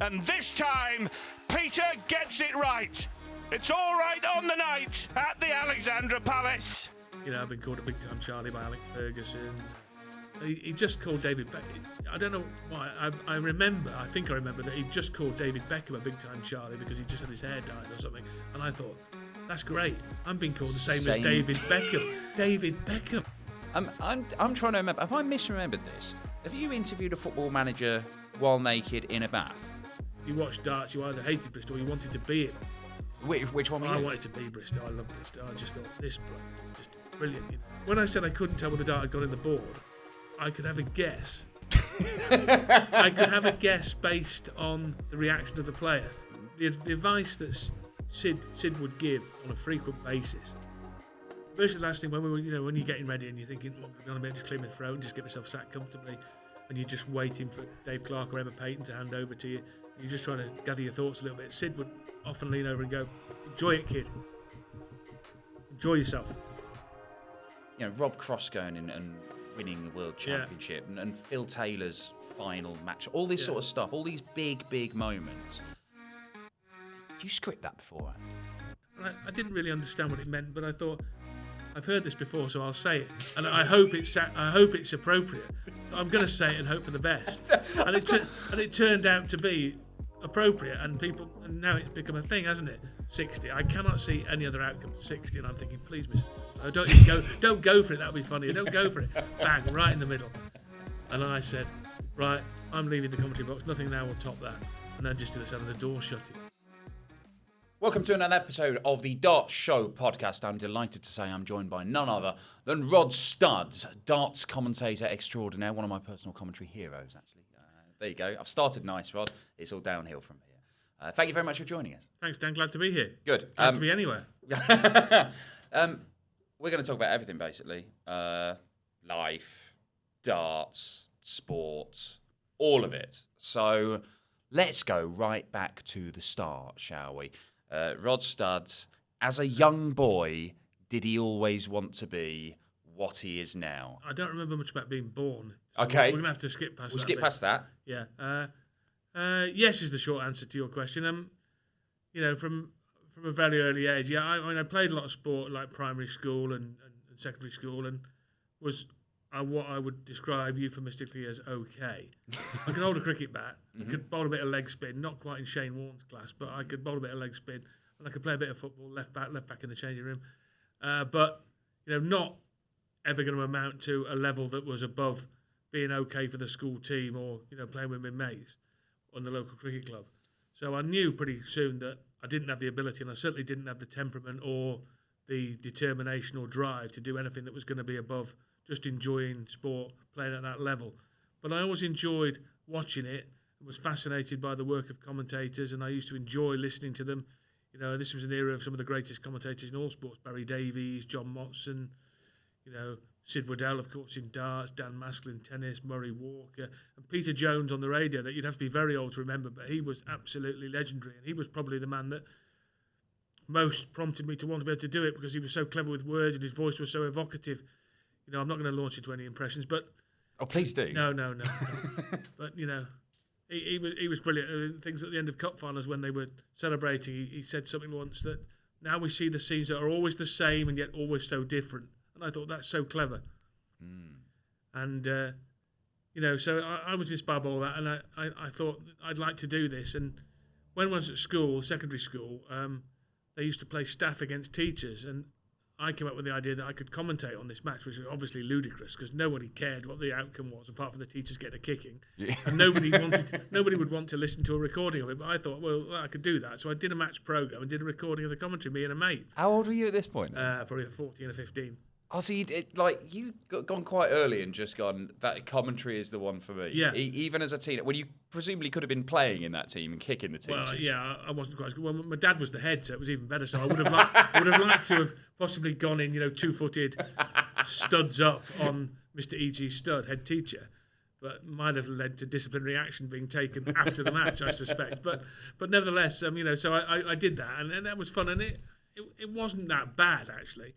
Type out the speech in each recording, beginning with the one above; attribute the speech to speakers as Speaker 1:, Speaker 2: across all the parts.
Speaker 1: And this time, Peter gets it right. It's all right on the night at the Alexandra Palace.
Speaker 2: You know, I've been called a big-time Charlie by Alex Ferguson. He just called David Beckham. I don't know why. I think I remember that he just called David Beckham a big-time Charlie because he just had his hair dyed or something. And I thought, that's great. I'm being called the same as David Beckham. David Beckham.
Speaker 3: I'm trying to remember. Have I misremembered this? Have you interviewed a football manager while naked in a bath?
Speaker 2: You watched darts, you either hated Bristol or you wanted to be it.
Speaker 3: Which one were you?
Speaker 2: I wanted to be Bristol. I love Bristol. I just thought, this bloke is just brilliant. When I said I couldn't tell where the dart had gone in the board, I could have a guess. I could have a guess based on the reaction of the player. The advice that Sid would give on a frequent basis. First and last thing, when you're getting ready and you're thinking, well, I'm going to just clear my throat and just get myself sat comfortably, and you're just waiting for Dave Clark or Emma Payton to hand over to you, you're just trying to gather your thoughts a little bit. Sid would often lean over and go, enjoy it, kid. Enjoy yourself.
Speaker 3: You know, Rob Cross going and winning the World Championship and Phil Taylor's final match, all this sort of stuff, all these big moments. Did you script that before?
Speaker 2: I didn't really understand what it meant, but I thought, I've heard this before, so I'll say it, and I hope it's appropriate. I'm going to say it and hope for the best. And it turned out to be appropriate, and now it's become a thing, hasn't it? 60. I cannot see any other outcome to 60, and I'm thinking, please, mister, don't go for it. That'll be funny. Don't go for it. Bang, right in the middle. And I said, right, I'm leaving the commentary box. Nothing now will top that. And then just did the sound of the door shutting.
Speaker 3: Welcome to another episode of the Darts Show podcast. I'm delighted to say I'm joined by none other than Rod Studd, darts commentator extraordinaire, one of my personal commentary heroes, actually. There you go. I've started nice, Rod. It's all downhill from here. Thank you very much for joining us.
Speaker 2: Thanks, Dan. Glad to be here.
Speaker 3: Good.
Speaker 2: Glad to be anywhere.
Speaker 3: We're going to talk about everything, basically. Life, darts, sports, all of it. So let's go right back to the start, shall we? Rod Studd, as a young boy, did he always want to be what he is now?
Speaker 2: I don't remember much about being born. So
Speaker 3: Okay.
Speaker 2: We're going to have to skip past that.
Speaker 3: We'll skip past that.
Speaker 2: Yeah. Yes is the short answer to your question. From a very early age, I played a lot of sport, like primary school and secondary school, and was what I would describe euphemistically as okay. I could hold a cricket bat, I could bowl a bit of leg spin, not quite in Shane Warne's class, but I could bowl a bit of leg spin, and I could play a bit of football, left back in the changing room. But not ever going to amount to a level that was above being okay for the school team or playing with my mates on the local cricket club. So I knew pretty soon that I didn't have the ability, and I certainly didn't have the temperament or the determination or drive to do anything that was going to be above just enjoying sport, playing at that level. But I always enjoyed watching it and was fascinated by the work of commentators, and I used to enjoy listening to them. This was an era of some of the greatest commentators in all sports: Barry Davies, John Motson, Sid Waddell, of course, in darts, Dan Maskell in tennis, Murray Walker, and Peter Jones on the radio, that you'd have to be very old to remember, but he was absolutely legendary, and he was probably the man that most prompted me to want to be able to do it, because he was so clever with words and his voice was so evocative. I'm not going to launch into any impressions, but...
Speaker 3: Oh, please do.
Speaker 2: No. But, he was brilliant. Things at the end of cup finals when they were celebrating, he said something once that now we see the scenes that are always the same and yet always so different. And I thought, that's so clever. And, so I was inspired by all that, and I thought I'd like to do this. And when I was at school, secondary school, they used to play staff against teachers, and I came up with the idea that I could commentate on this match, which was obviously ludicrous because nobody cared what the outcome was, apart from the teachers getting a kicking, and nobody would want to listen to a recording of it. But I thought, well, I could do that, so I did a match program and did a recording of the commentary, me and a mate.
Speaker 3: How old were you at this point?
Speaker 2: Probably 14 or 15.
Speaker 3: Oh, so you gone quite early and just gone, that commentary is the one for me.
Speaker 2: Yeah.
Speaker 3: Even as a teenager, when you presumably could have been playing in that team and kicking the teachers.
Speaker 2: Well, yeah, I wasn't quite as good. Well, my dad was the head, so it was even better. So I would have liked to have possibly gone in, 2-footed studs up on Mr. E.G. Studd, head teacher. But might have led to disciplinary action being taken after the match, I suspect. But nevertheless, so I did that, and that was fun, and it wasn't that bad actually.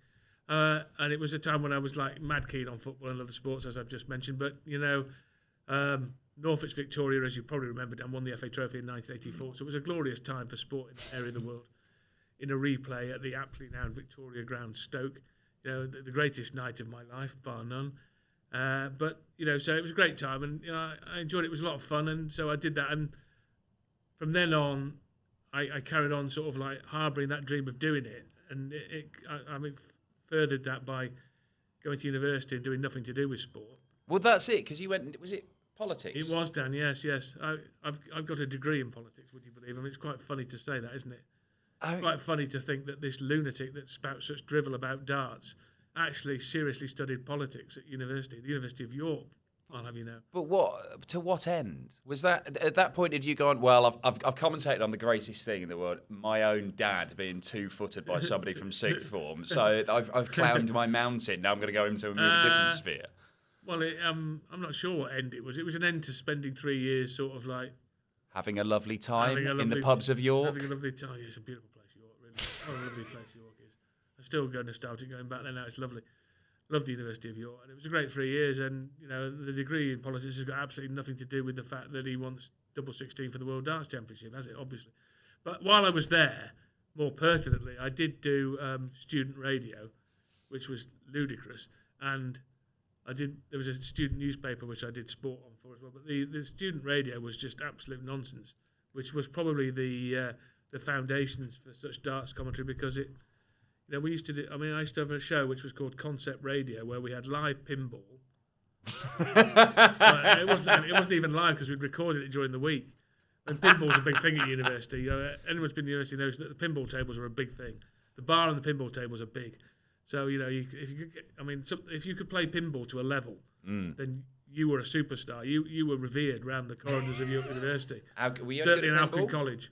Speaker 2: And it was a time when I was like mad keen on football and other sports, as I've just mentioned. But Norfolk's Victoria, as you probably remember, Dan, won the FA Trophy in 1984. So it was a glorious time for sport in that area of the world. In a replay at the aptly named Victoria Ground, Stoke, the greatest night of my life, bar none. But so it was a great time, and I enjoyed it. It was a lot of fun, and so I did that. And from then on, I carried on sort of like harbouring that dream of doing it, and I furthered that by going to university and doing nothing to do with sport.
Speaker 3: Well, that's it, because you went. Was it politics?
Speaker 2: It was, Dan. Yes. I've got a degree in politics. Would you believe? I mean, it's quite funny to say that, isn't it? Quite funny to think that this lunatic that spouts such drivel about darts actually seriously studied politics at university, the University of York. I'll have you know.
Speaker 3: But to what end? Was that at that point? Did you go on? Well, I've commentated on the greatest thing in the world, my own dad being 2-footed by somebody from sixth form. So I've climbed my mountain. Now I'm going to go into a different sphere.
Speaker 2: Well, I'm not sure what end it was. It was an end to spending 3 years, sort of like
Speaker 3: having a lovely time in the pubs of York.
Speaker 2: Having a lovely time. Yeah, it's a beautiful place, York. Really, a lovely place York is. I still go nostalgic going back there now. It's lovely. Loved the University of York, and it was a great 3 years. And the degree in politics has got absolutely nothing to do with the fact that he wants double 16 for the World Darts Championship, has it? Obviously. But while I was there, more pertinently, I did do student radio, which was ludicrous, and there was a student newspaper which I did sport on for as well. But the student radio was just absolute nonsense, which was probably the foundations for such darts commentary, because it. We used to do. I used to have a show which was called Concept Radio, where we had live pinball. It wasn't even live because we'd recorded it during the week. And pinball's a big thing at university. Anyone who's been to university knows that the pinball tables are a big thing. The bar and the pinball tables are big. So if you could play pinball to a level, then you were a superstar. You were revered around the corridors of York University. Certainly in Albion College.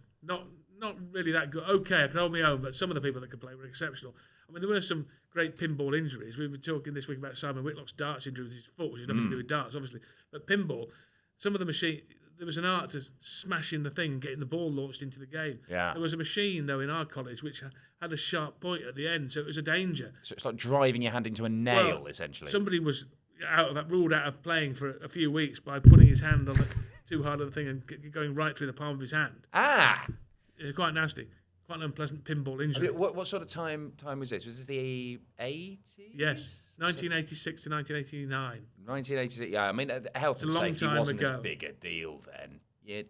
Speaker 2: Not really that good. Okay, I could hold my own, but some of the people that could play were exceptional. There were some great pinball injuries. We were talking this week about Simon Whitlock's darts injury with his foot, which has nothing to do with darts, obviously. But pinball, some of the machine, there was an art to smashing the thing and getting the ball launched into the game.
Speaker 3: Yeah.
Speaker 2: There was a machine, though, in our college which had a sharp point at the end, so it was a danger.
Speaker 3: So it's like driving your hand into a nail, essentially.
Speaker 2: Somebody was ruled out of playing for a few weeks by putting his hand on too hard on the thing and going right through the palm of his hand.
Speaker 3: Ah!
Speaker 2: Quite nasty. Quite an unpleasant pinball injury.
Speaker 3: What sort of time was this? Was this the 80s?
Speaker 2: Yes, 1986 to 1989.
Speaker 3: 1986. Yeah, health and safety wasn't as big a deal then. Yeah,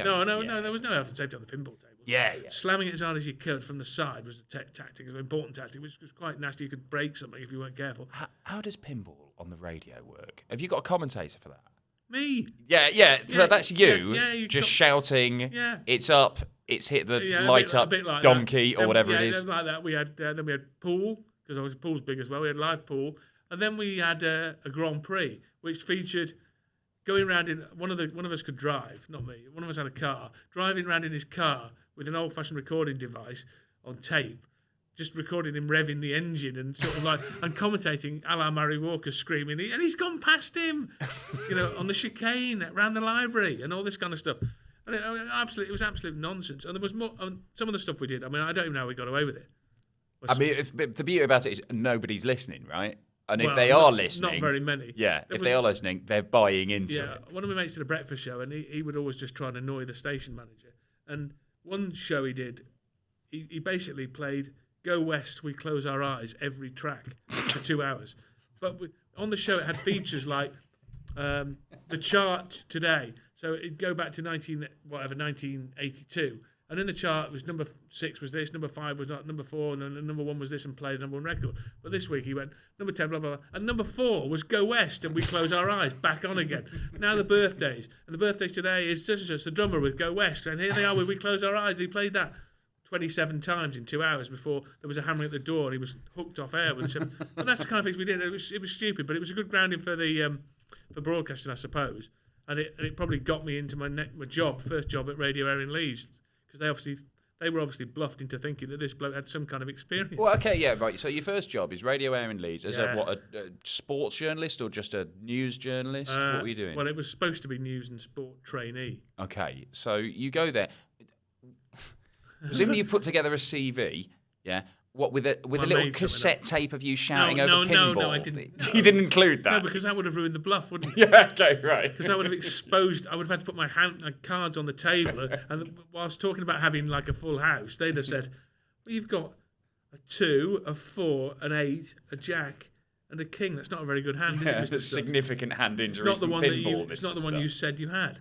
Speaker 2: No, there was no health and safety on the pinball table.
Speaker 3: Yeah.
Speaker 2: Slamming it as hard as you could from the side was a tactic, an important tactic, which was quite nasty. You could break something if you weren't careful.
Speaker 3: How does pinball on the radio work? Have you got a commentator for that?
Speaker 2: Me.
Speaker 3: Yeah. So that's you, just shouting.
Speaker 2: Yeah.
Speaker 3: It's up. It's hit the light up like donkey or whatever it is.
Speaker 2: Like that. We had pool, because pool's big as well. We had live pool, and then we had a Grand Prix, which featured going around in one of us could drive, not me. One of us had a car, driving around in his car with an old-fashioned recording device on tape, just recording him revving the engine and sort of like and commentating a la Murray Walker screaming, and he's gone past him, on the chicane around the library and all this kind of stuff. And it was absolute nonsense. And there was more. Some of the stuff we did. I don't even know how we got away with it.
Speaker 3: The beauty about it is nobody's listening, right? And if they are listening,
Speaker 2: not very many.
Speaker 3: Yeah, they are listening, they're buying into it.
Speaker 2: One of my mates did a breakfast show, and he would always just try and annoy the station manager. And one show he did, he basically played "Go West, We Close Our Eyes" every track for 2 hours. But on the show, it had features like the chart today. So it'd go back to 1982, and in the chart was number 6 was this, number 5 was not, number 4, and then number 1 was this, and played number 1 record. But this week he went number 10, blah blah blah, and number 4 was "Go West and We Close Our Eyes," back on again. Now the birthdays, and the birthdays today is just the drummer with "Go West," and here they are with "We Close Our Eyes." And he played that 27 times in 2 hours before there was a hammering at the door, and he was hooked off air with him. But that's the kind of things we did. It was stupid, but it was a good grounding for the for broadcasting, I suppose. And it probably got me into my first job at Radio Air in Leeds, because they were obviously bluffed into thinking that this bloke had some kind of experience.
Speaker 3: Well, okay, yeah, right. So your first job is Radio Air in Leeds as a sports journalist or just a news journalist? What were you doing?
Speaker 2: Well, it was supposed to be news and sport trainee.
Speaker 3: Okay, so you go there. Presumably you put together a CV, yeah. What, with a
Speaker 2: I
Speaker 3: little
Speaker 2: made something
Speaker 3: cassette
Speaker 2: up.
Speaker 3: tape of you shouting
Speaker 2: No,
Speaker 3: over
Speaker 2: no,
Speaker 3: Pinball?
Speaker 2: no, I didn't.
Speaker 3: You didn't include that?
Speaker 2: No, because that would have ruined the bluff, wouldn't it?
Speaker 3: Yeah, okay, right.
Speaker 2: Because that would have exposed. I would have had to put my cards on the table, and whilst talking about having like a full house, they'd have said, "Well, you've got a 2, a 4, an 8, a jack, and a king. That's not a very good hand, is it,
Speaker 3: Yeah,
Speaker 2: Mr.
Speaker 3: that's
Speaker 2: Stubbs?
Speaker 3: significant hand
Speaker 2: It's
Speaker 3: injury
Speaker 2: not the
Speaker 3: from
Speaker 2: one that
Speaker 3: Pinball,
Speaker 2: It's
Speaker 3: Mr.
Speaker 2: not the one you
Speaker 3: Stubbs.
Speaker 2: said you had."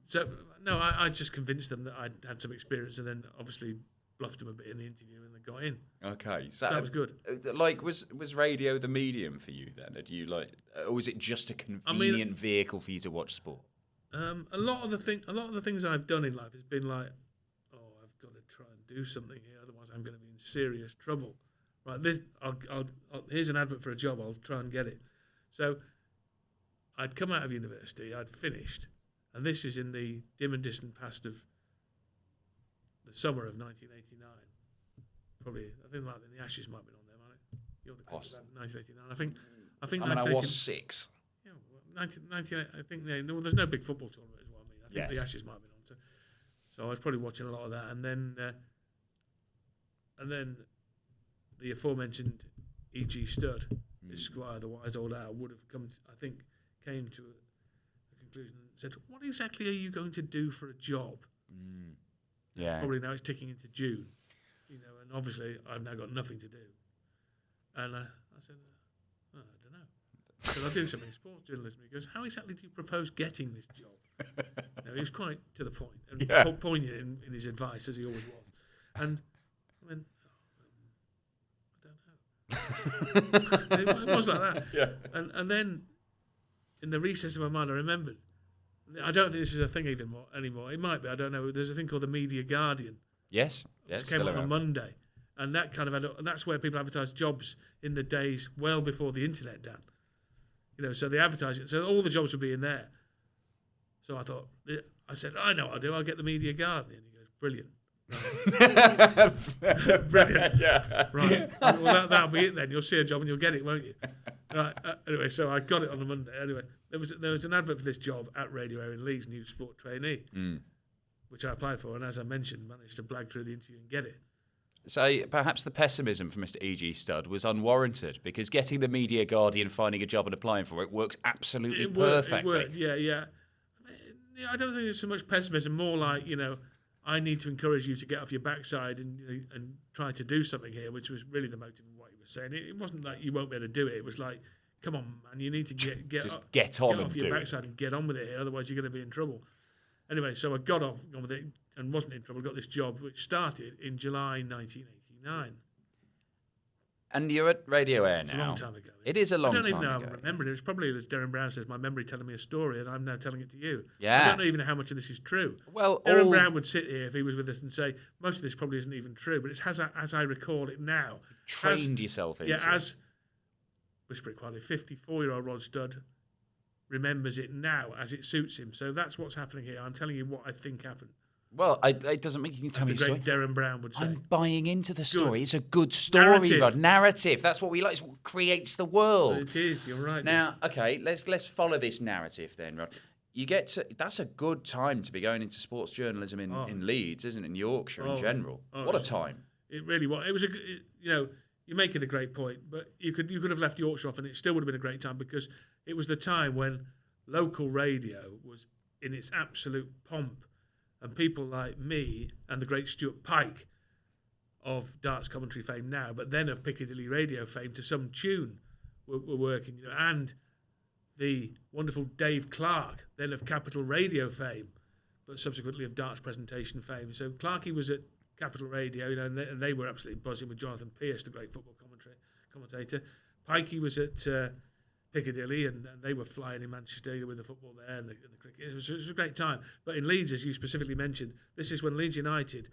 Speaker 2: So no, I just convinced them that I'd had some experience, and then obviously bluffed them a bit in the interview, and they got in.
Speaker 3: Okay,
Speaker 2: So that was good.
Speaker 3: Like, was radio the medium for you then? Or was it just a convenient vehicle for you to watch sport?
Speaker 2: A lot of the things I've done in life has been like, oh, I've got to try and do something here, otherwise I'm going to be in serious trouble. Right, here's an advert for a job. I'll try and get it. So I'd come out of university, I'd finished, and this is in the dim and distant past of the summer of 1989. Probably, I think the Ashes might have been on there, might it? You're the coach about 1989. I think.
Speaker 3: I was 6.
Speaker 2: Yeah, well, 1998. I think there's no big football tournament, is what I mean. I think the Ashes might have been on. So I was probably watching a lot of that, and then the aforementioned E.G. Studd, Esquire, the wise old owl, would have came to a conclusion and said, "What exactly are you going to do for a job?"
Speaker 3: Yeah.
Speaker 2: Probably now it's ticking into June, and obviously I've now got nothing to do. And I said, I don't know. I said, I'll do something in sports journalism. He goes, how exactly do you propose getting this job? He was quite to the point and poignant in his advice, as he always was. And I went, I don't know. It was like that. Yeah. And then in the recess of my mind, I remembered, I don't think this is a thing anymore. It might be, I don't know. There's a thing called the Media Guardian.
Speaker 3: Yes.
Speaker 2: Which came out on a Monday. And that kind of that's where people advertise jobs in the days well before the internet, Dan. So they advertise it. So all the jobs would be in there. So I said, I know what I'll do. I'll get the Media Guardian. He goes, brilliant. Brilliant. Yeah. Right. Well, that'll be it then. You'll see a job and you'll get it, won't you? Right. Anyway, so I got it on a Monday. Anyway, there was an advert for this job at Radio Air in Leeds, new sport trainee, which I applied for, and as I mentioned, managed to blag through the interview and get it.
Speaker 3: So perhaps the pessimism for Mr. E.G. Studd was unwarranted, because getting the Media Guardian, finding a job and applying for it works absolutely perfectly.
Speaker 2: It worked, yeah. I don't think there's so much pessimism, more like, I need to encourage you to get off your backside and try to do something here, which was really the motive of what he was saying. It wasn't like you won't be able to do it. It was like, come on, man, you need to get off your backside and get on with it here, otherwise you're going to be in trouble. Anyway, so I got on with it and wasn't in trouble. Got this job, which started in July 1989.
Speaker 3: And you're at Radio Air now.
Speaker 2: It's a long time ago.
Speaker 3: It is a long time ago.
Speaker 2: I don't even know how I'm remembering it. It's probably, as Darren Brown says, my memory telling me a story, and I'm now telling it to you.
Speaker 3: Yeah.
Speaker 2: I don't even know how much of this is true.
Speaker 3: Well,
Speaker 2: Darren Brown would sit here if he was with us and say, most of this probably isn't even true, but it's as I recall it now.
Speaker 3: Trained yourself into it.
Speaker 2: Yeah, whisper it quietly, 54-year-old Rod Studd remembers it now as it suits him. So that's what's happening here. I'm telling you what I think happened.
Speaker 3: Well, it doesn't mean you can tell me the story.
Speaker 2: Darren Brown would say.
Speaker 3: I'm buying into the story. Good. It's a good story, Rod. Narrative. That's what we like. It's what creates the world.
Speaker 2: It is. You're right.
Speaker 3: Now, okay, let's follow this narrative then, Rod. That's a good time to be going into sports journalism in Leeds, isn't it? In Yorkshire in general. What a time.
Speaker 2: It really was. It was you're making a great point, but you could have left Yorkshire off and it still would have been a great time, because it was the time when local radio was in its absolute pomp. And people like me and the great Stuart Pike of darts commentary fame now, but then of Piccadilly radio fame to some tune, were working. And the wonderful Dave Clark, then of Capital Radio fame, but subsequently of darts presentation fame. So Clarkey was at Capital Radio, and they were absolutely buzzing with Jonathan Pearce, the great football commentator. Pikey was at Piccadilly, and they were flying in Manchester with the football there and the cricket. It was a great time. But in Leeds, as you specifically mentioned, this is when Leeds United,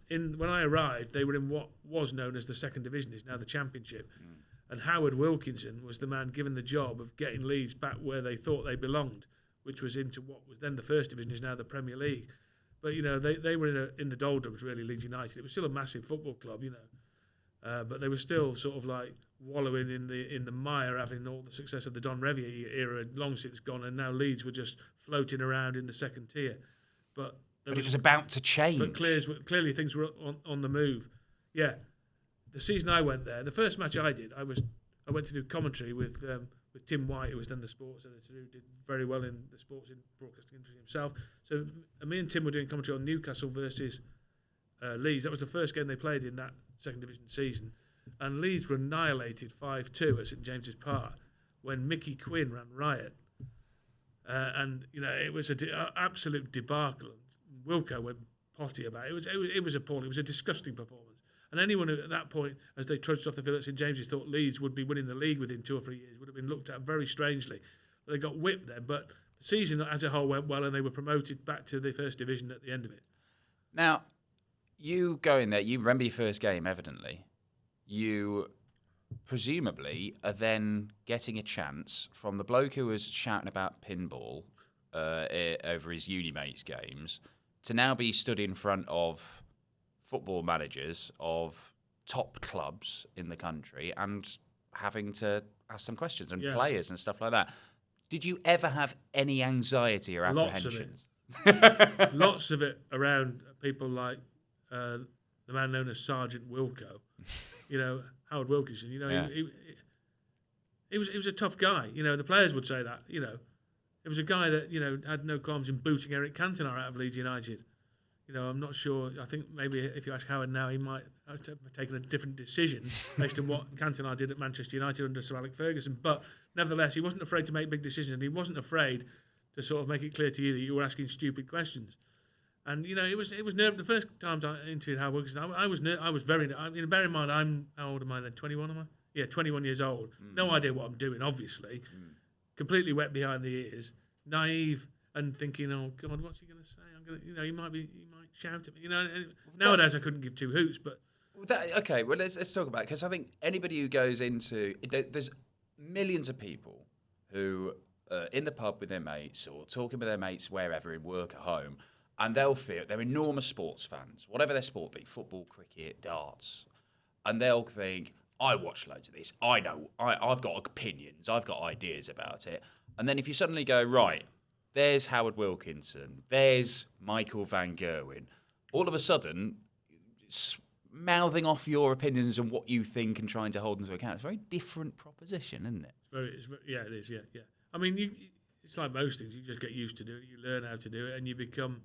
Speaker 2: when I arrived, they were in what was known as the second division, is now the Championship. And Howard Wilkinson was the man given the job of getting Leeds back where they thought they belonged, which was into what was then the first division, is now the Premier League. But they were in the doldrums, really. Leeds United. It was still a massive football club, but they were still sort of like wallowing in the mire, having all the success of the Don Revie era had long since gone, and now Leeds were just floating around in the second tier. But
Speaker 3: it was about to change.
Speaker 2: But clearly things were on the move. Yeah. the season I went there, the first match I did, I went to do commentary with Tim White, who was then the sports editor, who did very well in the sports in broadcasting industry himself. So me and Tim were doing commentary on Newcastle versus Leeds. That was the first game they played in that second division season, and Leeds were annihilated 5-2 at St James's Park when Mickey Quinn ran riot, and it was an absolute debacle. Wilco went potty about it. It was appalling. It was a disgusting performance. And anyone who, at that point, as they trudged off the field at St James's, thought Leeds would be winning the league within 2 or 3 years would have been looked at very strangely. But they got whipped then. But the season as a whole went well, and they were promoted back to the first division at the end of it.
Speaker 3: Now, you go in there, you remember your first game, evidently. You presumably are then getting a chance from the bloke who was shouting about pinball over his uni mates' games to now be stood in front of football managers of top clubs in the country and having to ask some questions and players and stuff like that. Did you ever have any anxiety or apprehensions?
Speaker 2: Lots of it around people like the man known as Sergeant Wilco, Howard Wilkinson. He was a tough guy. The players would say that. It was a guy that had no qualms in booting Eric Cantona out of Leeds United. I'm not sure. I think maybe if you ask Howard now, he might have taken a different decision based on what Cantona did at Manchester United under Sir Alex Ferguson. But nevertheless, he wasn't afraid to make big decisions, and he wasn't afraid to sort of make it clear to you that you were asking stupid questions. And it was nerve. The first times I interviewed Howard Wilkinson, I was very. Bear in mind, how old am I then? 21 am I? Yeah, 21 years old. No idea what I'm doing, obviously. Completely wet behind the ears, naive, and thinking, oh God, what's he going to say? I'm going to, he might shout at me. Nowadays I couldn't give two hoots, but.
Speaker 3: Okay, well let's talk about it, because I think anybody who goes into there's millions of people who are in the pub with their mates or talking with their mates wherever, in work, at home, and they'll feel they're enormous sports fans, whatever their sport be, football, cricket, darts, and they'll think, I watch loads of this, I know, I've got opinions, I've got ideas about it, and then if you suddenly go, right, there's Howard Wilkinson, there's Michael Van Gerwen, all of a sudden, mouthing off your opinions and what you think and trying to hold them to account. It's a very different proposition, isn't it?
Speaker 2: Yeah, it is, yeah. I mean, it's like most things. You just get used to doing it, you learn how to do it, and you become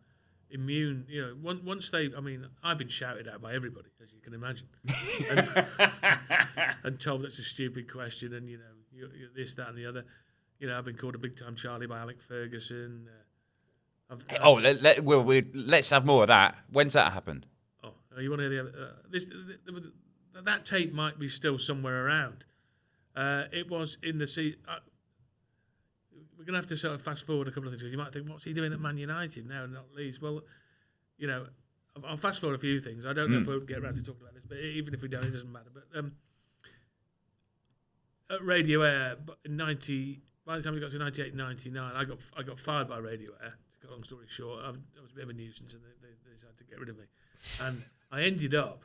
Speaker 2: immune. Once I've been shouted at by everybody, as you can imagine, and told that's a stupid question, and, you're this, that, and the other. I've been called a big-time Charlie by Alex Ferguson.
Speaker 3: Let's have more of that. When's that happened?
Speaker 2: Oh, you want to hear that tape might be still somewhere around. It was in the season. We're going to have to sort of fast forward a couple of things, because you might think, what's he doing at Man United now, not Leeds? Well, I'll fast forward a few things. I don't know if we'll get around to talking about this, but even if we don't, it doesn't matter. But at Radio Air, by the time we got to 98, 99, I got fired by Radio Air. To cut a long story short, I was a bit of a nuisance, and they decided to get rid of me. And I ended up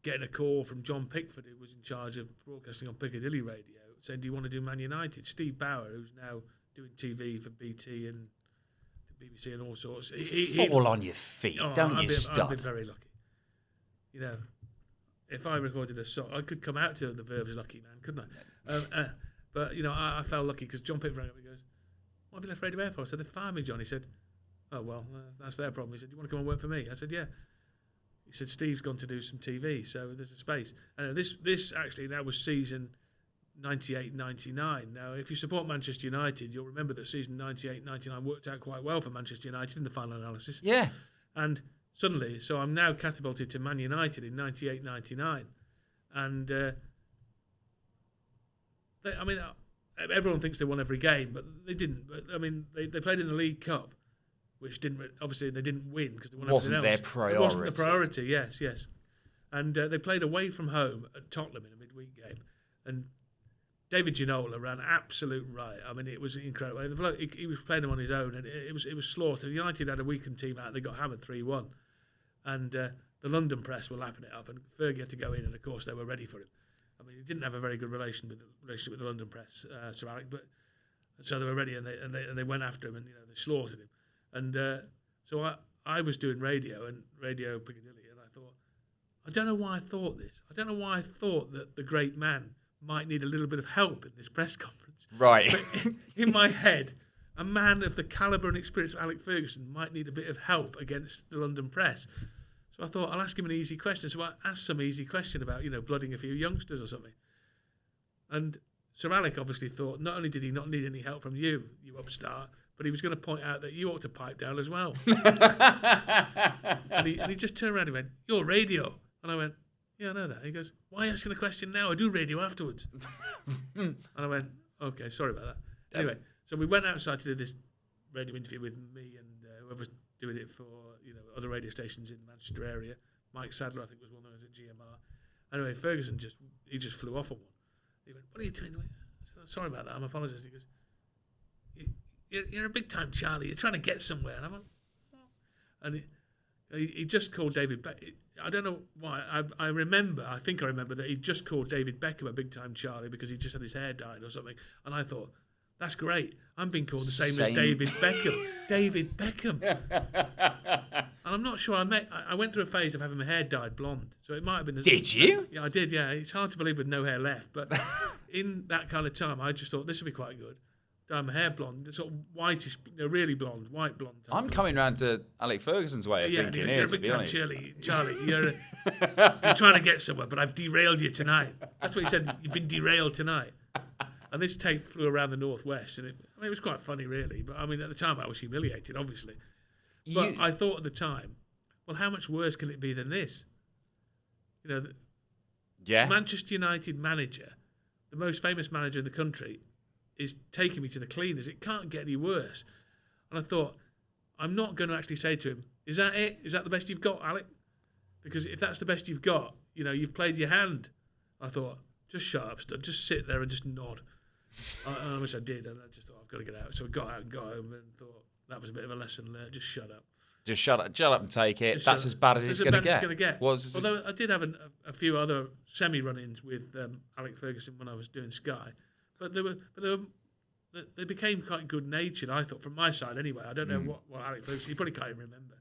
Speaker 2: getting a call from John Pickford, who was in charge of broadcasting on Piccadilly Radio, saying, do you want to do Man United? Steve Bauer, who's now doing TV for BT and the BBC and all sorts.
Speaker 3: Fall on your feet, don't you, stud?
Speaker 2: I've been very lucky. If I recorded a song, I could come out to the Verve's Lucky Man, couldn't I? But, I felt lucky, because John Pickford rang up and goes, what have you left Radio Air for? I said, they fired me, John. He said, oh, well, that's their problem. He said, do you want to come and work for me? I said, yeah. He said, Steve's gone to do some TV, so there's a space. And this actually now was season 98-99. Now, if you support Manchester United, you'll remember that season 98-99 worked out quite well for Manchester United in the final analysis. Yeah. And suddenly, so I'm now catapulted to Man United in 98-99. And, everyone thinks they won every game, but they didn't. But, they played in the League Cup, which obviously they didn't win because they won everything else.
Speaker 3: Their priority.
Speaker 2: It wasn't the priority, yes. And they played away from home at Tottenham in a midweek game. And David Ginola ran absolute riot. It was incredible. He was playing them on his own, and it was slaughter. United had a weakened team out. They got hammered 3-1. And the London press were lapping it up, and Fergie had to go in, and of course they were ready for him. He didn't have a very good relationship with the London press, Sir Alex, but so they were ready, and they went after him, and they slaughtered him. And so I was doing radio Piccadilly, and I thought, I don't know why I thought this. I don't know why I thought that the great man might need a little bit of help in this press conference.
Speaker 3: Right.
Speaker 2: But in my head, a man of the calibre and experience of Alex Ferguson might need a bit of help against the London press. So I thought, I'll ask him an easy question. So I asked some easy question about, blooding a few youngsters or something. And Sir Alex obviously thought, not only did he not need any help from you upstart, but he was going to point out that you ought to pipe down as well. and he just turned around and went, "You're radio." And I went, "Yeah, I know that." He goes, "Why are you asking a question now? I do radio afterwards." And I went, "Okay, sorry about that." Anyway, so we went outside to do this radio interview with me and whoever was doing it for other radio stations in the Manchester area. Mike Sadler, I think, was one of those at GMR. Anyway, Ferguson just flew off on one. He went, "What are you doing?" I said, "Sorry about that. I'm apologising." He goes, You're a big time Charlie. You're trying to get somewhere." And I went, "Oh." And he just called David Beckham. I don't know why. I think I remember that he just called David Beckham a big time Charlie because he just had his hair dyed or something. And I thought, that's great. I'm being called the same as David Beckham. David Beckham. And I'm not sure I went through a phase of having my hair dyed blonde. So it might have been the
Speaker 3: Did you?
Speaker 2: Yeah, I did, yeah. It's hard to believe with no hair left. But in that kind of time, I just thought this would be quite good. Dye my hair blonde, sort of whitish, really blonde, white blonde.
Speaker 3: I'm coming round to Alex Ferguson's way of thinking here,
Speaker 2: you're a
Speaker 3: to
Speaker 2: big
Speaker 3: be
Speaker 2: time
Speaker 3: honest.
Speaker 2: Charlie, you're trying to get somewhere, but I've derailed you tonight. That's what he said. You've been derailed tonight. And this tape flew around the northwest, and it was quite funny, really. But I mean, at the time, I was humiliated, obviously. But I thought at the time, well, how much worse can it be than this? The Manchester United manager, the most famous manager in the country, is taking me to the cleaners. It can't get any worse. And I thought, I'm not going to actually say to him, "Is that it? Is that the best you've got, Alec?" Because if that's the best you've got, you've played your hand. I thought, just shut up, stud. Just sit there and just nod. I wish I did, and I just thought, I've got to get out. So I got out and got home and thought, that was a bit of a lesson learned. Just shut up.
Speaker 3: Just shut up and take it. That's as bad as it's going to get.
Speaker 2: Although I did have a few other semi-run-ins with Alex Ferguson when I was doing Sky. But they became quite good-natured, I thought, from my side anyway. I don't know what Alex Ferguson, he probably can't even remember.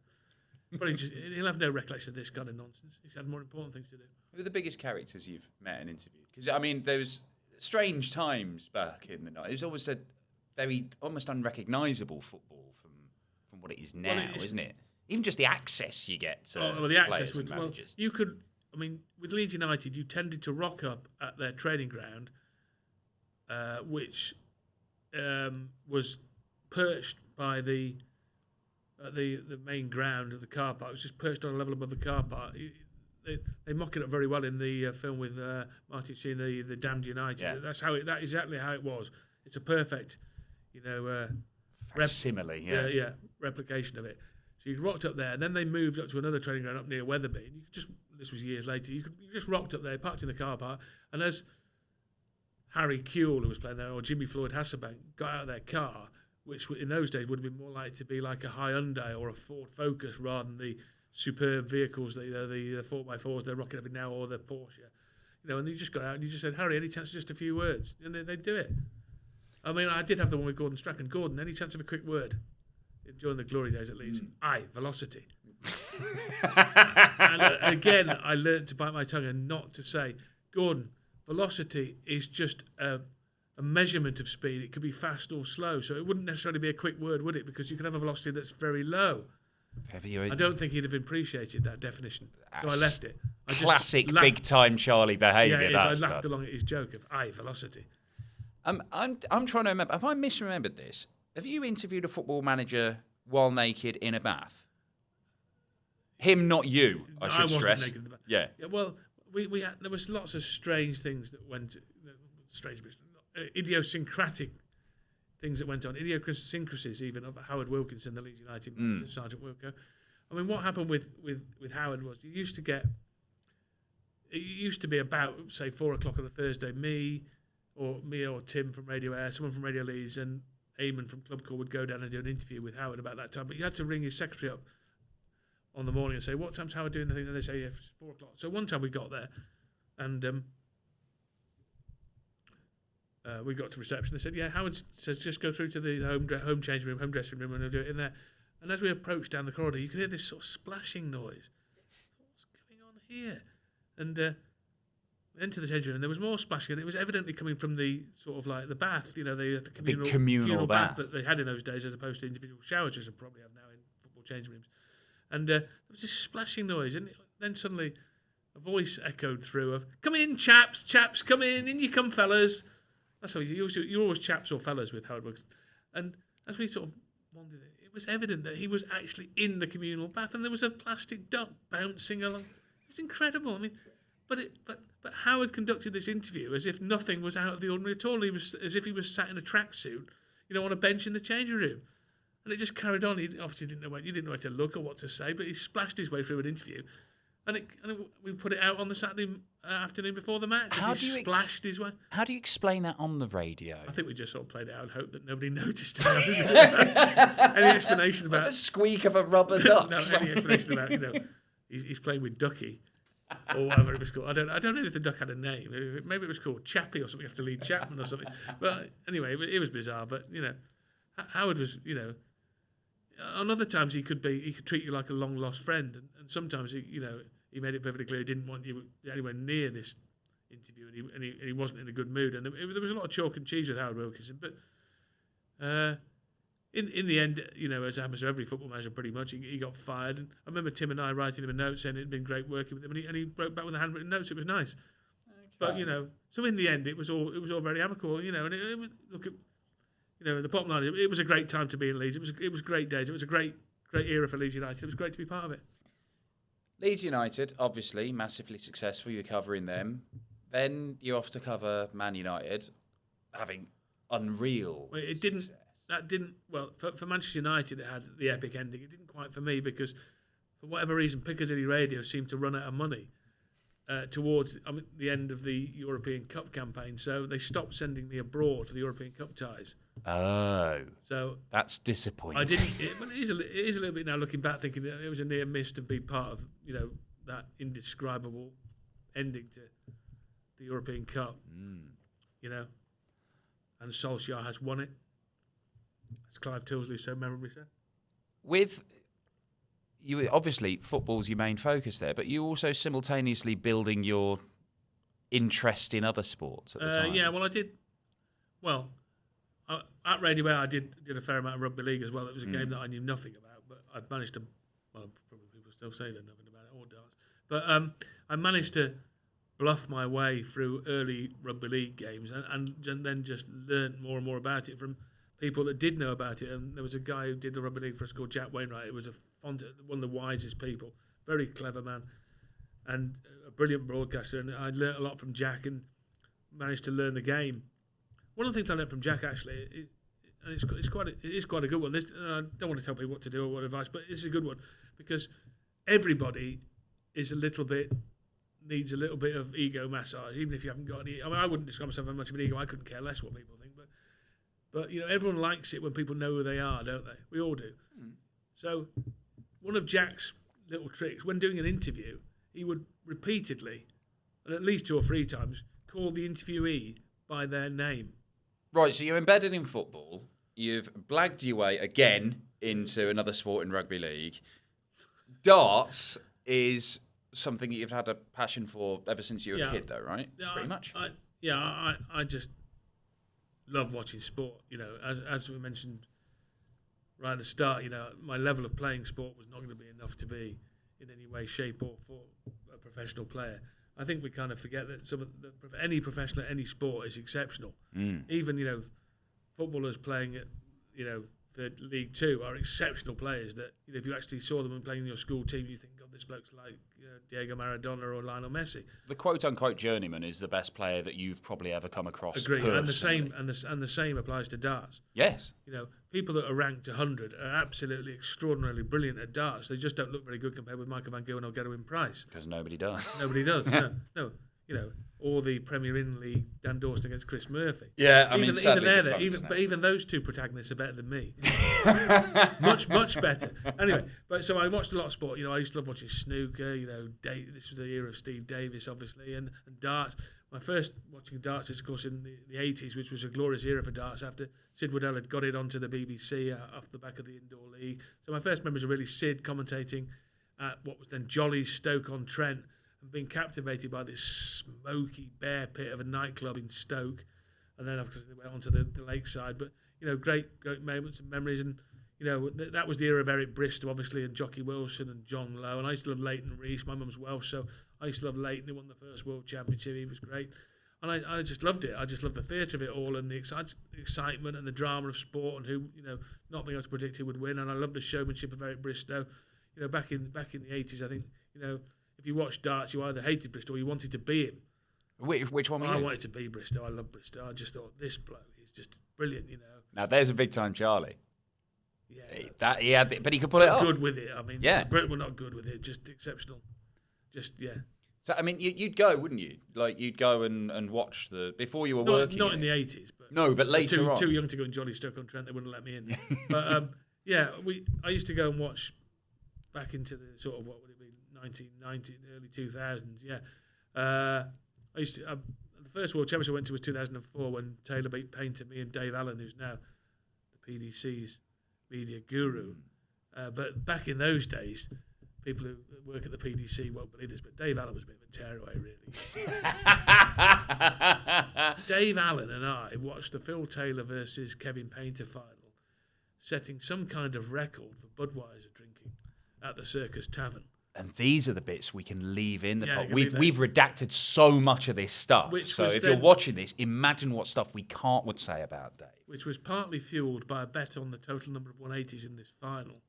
Speaker 2: He'll have no recollection of this kind of nonsense. He's had more important things to do.
Speaker 3: Who are the biggest characters you've met and interviewed? Because, I mean, there was strange times back in the night. It was always a very, almost unrecognisable football from what it is now, isn't it? Even just the access you get to
Speaker 2: the access
Speaker 3: was,
Speaker 2: you could, with Leeds United, you tended to rock up at their training ground, which was perched by the main ground of the car park. It was just perched on a level above the car park. They mock it up very well in the film with Martin Sheen, the Damned United.
Speaker 3: Yeah.
Speaker 2: That's exactly how it was. It's a perfect,
Speaker 3: facsimile,
Speaker 2: replication of it. So you rocked up there, and then they moved up to another training ground up near Wetherby. And this was years later. You just rocked up there, parked in the car park, and as Harry Kewell, who was playing there, or Jimmy Floyd Hasselbank, got out of their car, which in those days would have been more likely to be like a Hyundai or a Ford Focus rather than the superb vehicles, the 4x4s they're rocking up in now, or the Porsche. And you just got out and you just said, "Harry, any chance of just a few words?" And they'd do it. I mean, I did have the one with Gordon Strachan. Gordon, any chance of a quick word? During the glory days at Leeds. Aye, velocity. And again, I learned to bite my tongue and not to say, "Gordon, velocity is just a measurement of speed. It could be fast or slow. So it wouldn't necessarily be a quick word, would it? Because you could have a velocity that's very low." I don't think he'd have appreciaed that definition. So I left it.
Speaker 3: Classic big-time Charlie behaviour.
Speaker 2: Yeah, I laughed along at his joke of "aye, velocity."
Speaker 3: I'm trying to remember. Have I misremembered this? Have you interviewed a football manager while naked in a bath? Him, not you. I should stress.
Speaker 2: Naked in the bath.
Speaker 3: Yeah.
Speaker 2: Well, we had, there was lots of strange things that went. Idiosyncratic things that went on. Idiosyncrasies even of Howard Wilkinson, the Leeds United manager, Sergeant Wilco. I mean, what happened with Howard was it used to be about, say, 4:00 on a Thursday, me or Tim from Radio Air, someone from Radio Leeds, and Eamon from Club Call would go down and do an interview with Howard about that time. But you had to ring his secretary up on the morning and say, "What time's Howard doing the thing?" And they say, "Yeah, it's 4:00. So one time we got there, and we got to reception. They said, "Yeah, Howard says just go through to the home changing room, home dressing room, and they'll do it in there." And as we approached down the corridor, you could hear this sort of splashing noise. What's going on here? And into the changing room, and there was more splashing, and it was evidently coming from the sort of like the bath, the communal bath that they had in those days, as opposed to individual showers, as they probably have now in football changing rooms. And there was this splashing noise, and then suddenly a voice echoed through of, "Come in, chaps, come in you come, fellas." That's how you're always chaps or fellas with Howard Wilkinson. And as we sort of wandered, it was evident that he was actually in the communal bath, and there was a plastic duck bouncing along. It was incredible. I mean, but Howard conducted this interview as if nothing was out of the ordinary at all. He was as if he was sat in a tracksuit, on a bench in the changing room, and it just carried on. He obviously didn't know where to look or what to say, but he splashed his way through an interview, and we put it out on the Saturday afternoon before the match. He splashed his way.
Speaker 3: How do you explain that on the radio?
Speaker 2: I think we just sort of played it out and hoped that nobody noticed it. Any explanation about
Speaker 3: the squeak of a rubber duck?
Speaker 2: No, any explanation about he's playing with Ducky or whatever it was called. I don't know if the duck had a name. Maybe it was called Chappie or something after Lee Chapman or something. But anyway, it was bizarre. But Howard was on other times he could treat you like a long lost friend, and sometimes he made it perfectly clear he didn't want you anywhere near this interview, and he wasn't in a good mood. And there was a lot of chalk and cheese with Howard Wilkinson, but in the end, as happens to every football manager, pretty much he got fired. And I remember Tim and I writing him a note saying it'd been great working with him, and he wrote back with a handwritten note. So it was nice. Okay. But so in the end, it was all very amicable. And it was, look at the bottom line. It was a great time to be in Leeds. It was great days. It was a great era for Leeds United. It was great to be part of it.
Speaker 3: Leeds United, obviously, massively successful. You're covering them. Then you're off to cover Man United, having unreal success. For Manchester United, it had the epic ending. It didn't quite for me because, for whatever reason, Piccadilly Radio seemed to run out of money towards the end of the European Cup campaign. So they stopped sending me abroad for the European Cup ties. Oh.
Speaker 2: So
Speaker 3: that's disappointing.
Speaker 2: I didn't. It is a little bit now looking back, thinking that it was a near miss to be part of that indescribable ending to the European Cup. And Solskjaer has won it, as Clive Tilsley so memorably said.
Speaker 3: With you, obviously, football's your main focus there, but you also simultaneously building your interest in other sports at the time.
Speaker 2: Yeah, well, I did. Well, at Radio Air, I did a fair amount of rugby league as well. It was a game that I knew nothing about, but I managed to. Well, probably people still say they know nothing about it, or darts. But I managed to bluff my way through early rugby league games, and then just learnt more and more about it from people that did know about it. And there was a guy who did the rugby league for us called Jack Wainwright. It was one of the wisest people, very clever man, and a brilliant broadcaster. And I learnt a lot from Jack and managed to learn the game. One of the things I learnt from Jack actually, and it is quite a good one. I don't want to tell people what to do or what advice, but it's a good one because everybody needs a little bit of ego massage, even if you haven't got any. I mean, I wouldn't describe myself as much of an ego. I couldn't care less what people think, but everyone likes it when people know who they are, don't they? We all do. So one of Jack's little tricks when doing an interview, he would repeatedly, and at least 2 or 3 times, call the interviewee by their name.
Speaker 3: Right, so you're embedded in football. You've blagged your way again into another sport in rugby league. Darts is something that you've had a passion for ever since you were a kid, though, right?
Speaker 2: Yeah,
Speaker 3: pretty much.
Speaker 2: I just love watching sport. As we mentioned right at the start, my level of playing sport was not going to be enough to be in any way, shape, or form a professional player. I think we kind of forget that any professional at any sport is exceptional. Even footballers playing at for League Two are exceptional players that if you actually saw them playing in your school team, you think, God, this bloke's like Diego Maradona or Lionel Messi.
Speaker 3: The quote-unquote journeyman is the best player that you've probably ever come across.
Speaker 2: Agreed,
Speaker 3: personally.
Speaker 2: and the same applies to darts.
Speaker 3: Yes,
Speaker 2: people that are ranked 100 are absolutely extraordinarily brilliant at darts. They just don't look very good compared with Michael Van Gerwen or Gerwyn Price.
Speaker 3: Because nobody does.
Speaker 2: Nobody does. No. Or the Premier Inn League, Dan Dawson against Chris Murphy.
Speaker 3: Yeah,
Speaker 2: even those 2 protagonists are better than me. much better. Anyway, so I watched a lot of sport. I used to love watching snooker. This was the era of Steve Davis, obviously, and darts. My first watching darts is, of course, in the 80s, which was a glorious era for darts after Sid Waddell had got it onto the BBC off the back of the Indoor League. So my first memories are really Sid commentating at what was then Jolly's Stoke-on-Trent. and being captivated by this smoky bear pit of a nightclub in Stoke, and then of course they went on to the lakeside. But great moments and memories, and that was the era of Eric Bristow, obviously, and Jockey Wilson and John Lowe. And I used to love Leighton Rees. My mum's Welsh, so I used to love Leighton. He won the first World Championship. He was great. And I just loved it. I just loved the theatre of it all, and the excitement and the drama of sport, and who, not being able to predict who would win. And I loved the showmanship of Eric Bristow. Back in the 80s, I think, if you watched darts, you either hated Bristow or you wanted to be him.
Speaker 3: Which one were you?
Speaker 2: I wanted to be Bristow. I love Bristow. I just thought, this bloke is just brilliant,
Speaker 3: Now, there's a big-time Charlie.
Speaker 2: Yeah.
Speaker 3: But he could pull it off.
Speaker 2: Good with it. I mean, Britain were not good with it, just exceptional.
Speaker 3: So, I mean, you'd go, wouldn't you? Like, you'd go and watch before you were working.
Speaker 2: Not in the 80s. But
Speaker 3: but later on.
Speaker 2: Too young to go in Jolly Stoke-on-Trent, they wouldn't let me in. But, I used to go and watch back into the sort of, what would it be, 1990, early 2000s, I used to, the first World Championship I went to was 2004 when Taylor beat Painter, me and Dave Allen, who's now the PDC's media guru. But back in those days, people who work at the PDC won't believe this, but Dave Allen was a bit of a tearaway, really. Dave Allen and I watched the Phil Taylor versus Kevin Painter final, setting some kind of record for Budweiser drinking at the Circus Tavern.
Speaker 3: And these are the bits we can leave in the pod. We've redacted so much of this stuff. So if you're watching this, imagine what stuff we would say about Dave.
Speaker 2: Which was partly fueled by a bet on the total number of 180s in this final.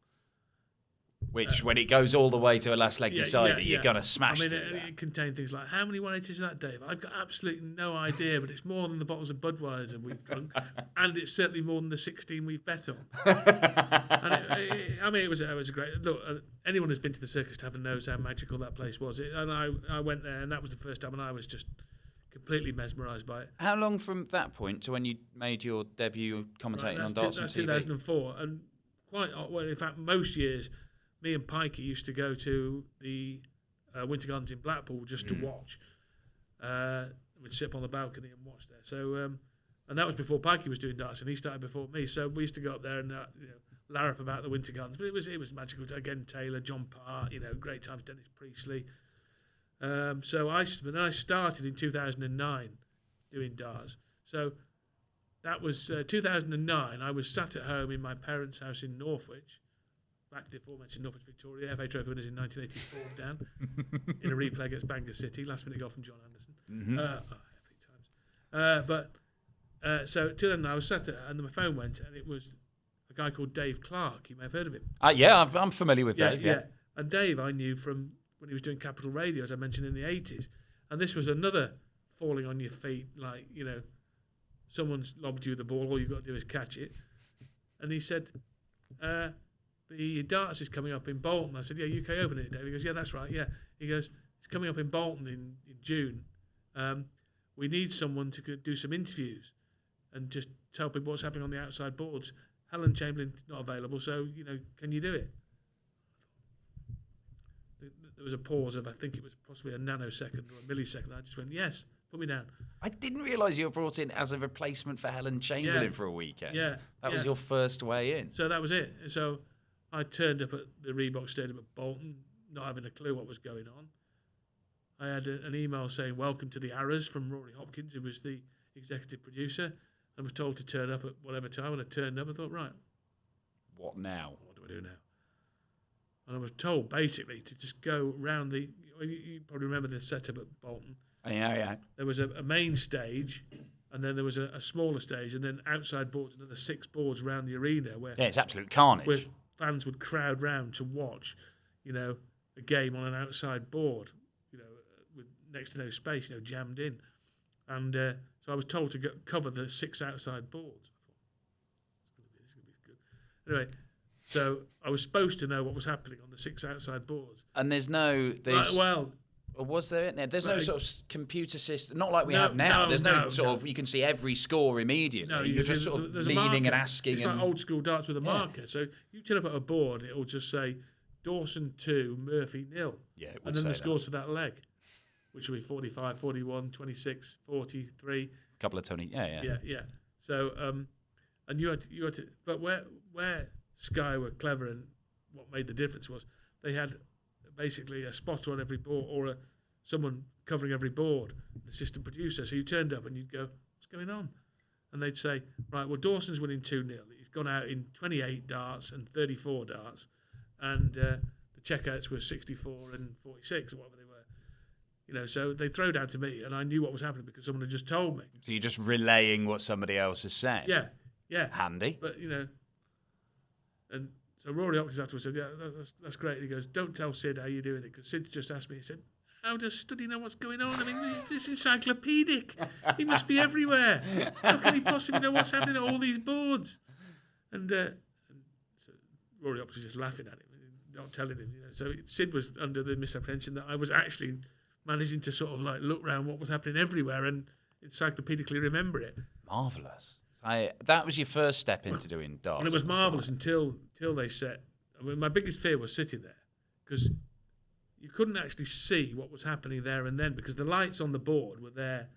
Speaker 3: Which, when it goes all the way to a last leg decider, you're going to smash it.
Speaker 2: It contained things like, how many 180s is that, Dave? I've got absolutely no idea, but it's more than the bottles of Budweiser we've drunk, and it's certainly more than the 16 we've bet on. And it was a great... Look, anyone who's been to the Circus Tavern knows how magical that place was. And I went there, and that was the first time, and I was just completely mesmerised by it.
Speaker 3: How long from that point to when you made your debut commentating on Dawson
Speaker 2: That's
Speaker 3: TV?
Speaker 2: 2004, and in fact, most years... Me and Pikey used to go to the Winter Gardens in Blackpool just to watch. We'd sit up on the balcony and watch there. So, and that was before Pikey was doing darts, and he started before me. So we used to go up there and larrup about the Winter Gardens. But it was magical. Again, Taylor, John Parr, great times. Dennis Priestley. So I started in 2009 doing darts. So that was 2009. I was sat at home in my parents' house in Northwich. Back to the aforementioned Norwich Victoria, FA Trophy winners in 1984 down in a replay against Bangor City, last minute goal from John Anderson. Epic times. So 2009, I was sat there and my phone went, and it was a guy called Dave Clark. You may have heard of him.
Speaker 3: I'm familiar with Dave.
Speaker 2: Yeah. And Dave I knew from when he was doing Capital Radio, as I mentioned, in the 80s. And this was another falling on your feet, like, someone's lobbed you the ball, all you've got to do is catch it. And he said, the darts is coming up in Bolton. I said, UK Open, it, Dave? He goes, yeah, that's right, yeah. He goes, it's coming up in Bolton in June. We need someone to do some interviews and just tell people what's happening on the outside boards. Helen Chamberlain's not available, so, can you do it? There was a pause of, I think it was possibly a nanosecond or a millisecond. I just went, yes, put me down.
Speaker 3: I didn't realise you were brought in as a replacement for Helen Chamberlain for a weekend.
Speaker 2: Yeah.
Speaker 3: That was your first way in.
Speaker 2: So that was it. So I turned up at the Reebok Stadium at Bolton, not having a clue what was going on. I had an email saying, welcome to the Arras from Rory Hopkins, who was the executive producer, and was told to turn up at whatever time. And I turned up and thought, right.
Speaker 3: What now?
Speaker 2: What do I do now? And I was told, basically, to just go round you probably remember the setup at Bolton.
Speaker 3: Yeah.
Speaker 2: There was a main stage, and then there was a smaller stage, and then outside boards, another 6 boards around the arena where...
Speaker 3: Yeah, it's absolute carnage.
Speaker 2: Where fans would crowd round to watch, a game on an outside board, with next to no space, jammed in. And so I was told to cover the 6 outside boards. I thought, this is going to be good. Anyway, so I was supposed to know what was happening on the 6 outside boards.
Speaker 3: And there's or was there? There's no sort of computer system, not like we have now. There's no sort of, you can see every score immediately. No, you're just sort of leaning and asking.
Speaker 2: It's like old school darts with a marker. So you turn up at a board, it will just say Dawson 2, Murphy 0.
Speaker 3: Yeah, it would.
Speaker 2: And then the scores for that leg, which will be 45, 41, 26, 43.
Speaker 3: A couple of Tony. Yeah.
Speaker 2: So, and you had to, but where Sky were clever, and what made the difference was they had basically a spotter on every board, or someone covering every board, the assistant producer. So you turned up and you'd go, what's going on? And they'd say, right, well, Dawson's winning 2-0. He's gone out in 28 darts and 34 darts. And the checkouts were 64 and 46 or whatever they were. You know, so they throw down to me, and I knew what was happening because someone had just told me.
Speaker 4: So you're just relaying what somebody else has said.
Speaker 2: Yeah.
Speaker 4: Handy.
Speaker 2: But, you know, and so Rory Hopkins afterwards said, yeah, that's great. And he goes, don't tell Sid how you're doing it, because Sid just asked me, he said, how does Studdy know what's going on? I mean, this is encyclopedic. He must be everywhere. How can he possibly know what's happening at all these boards? And so Rory Hopkins was just laughing at him, not telling him. You know. So Sid was under the misapprehension that I was actually managing to sort of like look around what was happening everywhere and encyclopedically remember it.
Speaker 4: Marvellous. That was your first step into doing darts.
Speaker 2: And it was marvellous until they set. I mean, my biggest fear was sitting there because you couldn't actually see what was happening there and then because the lights on the board were there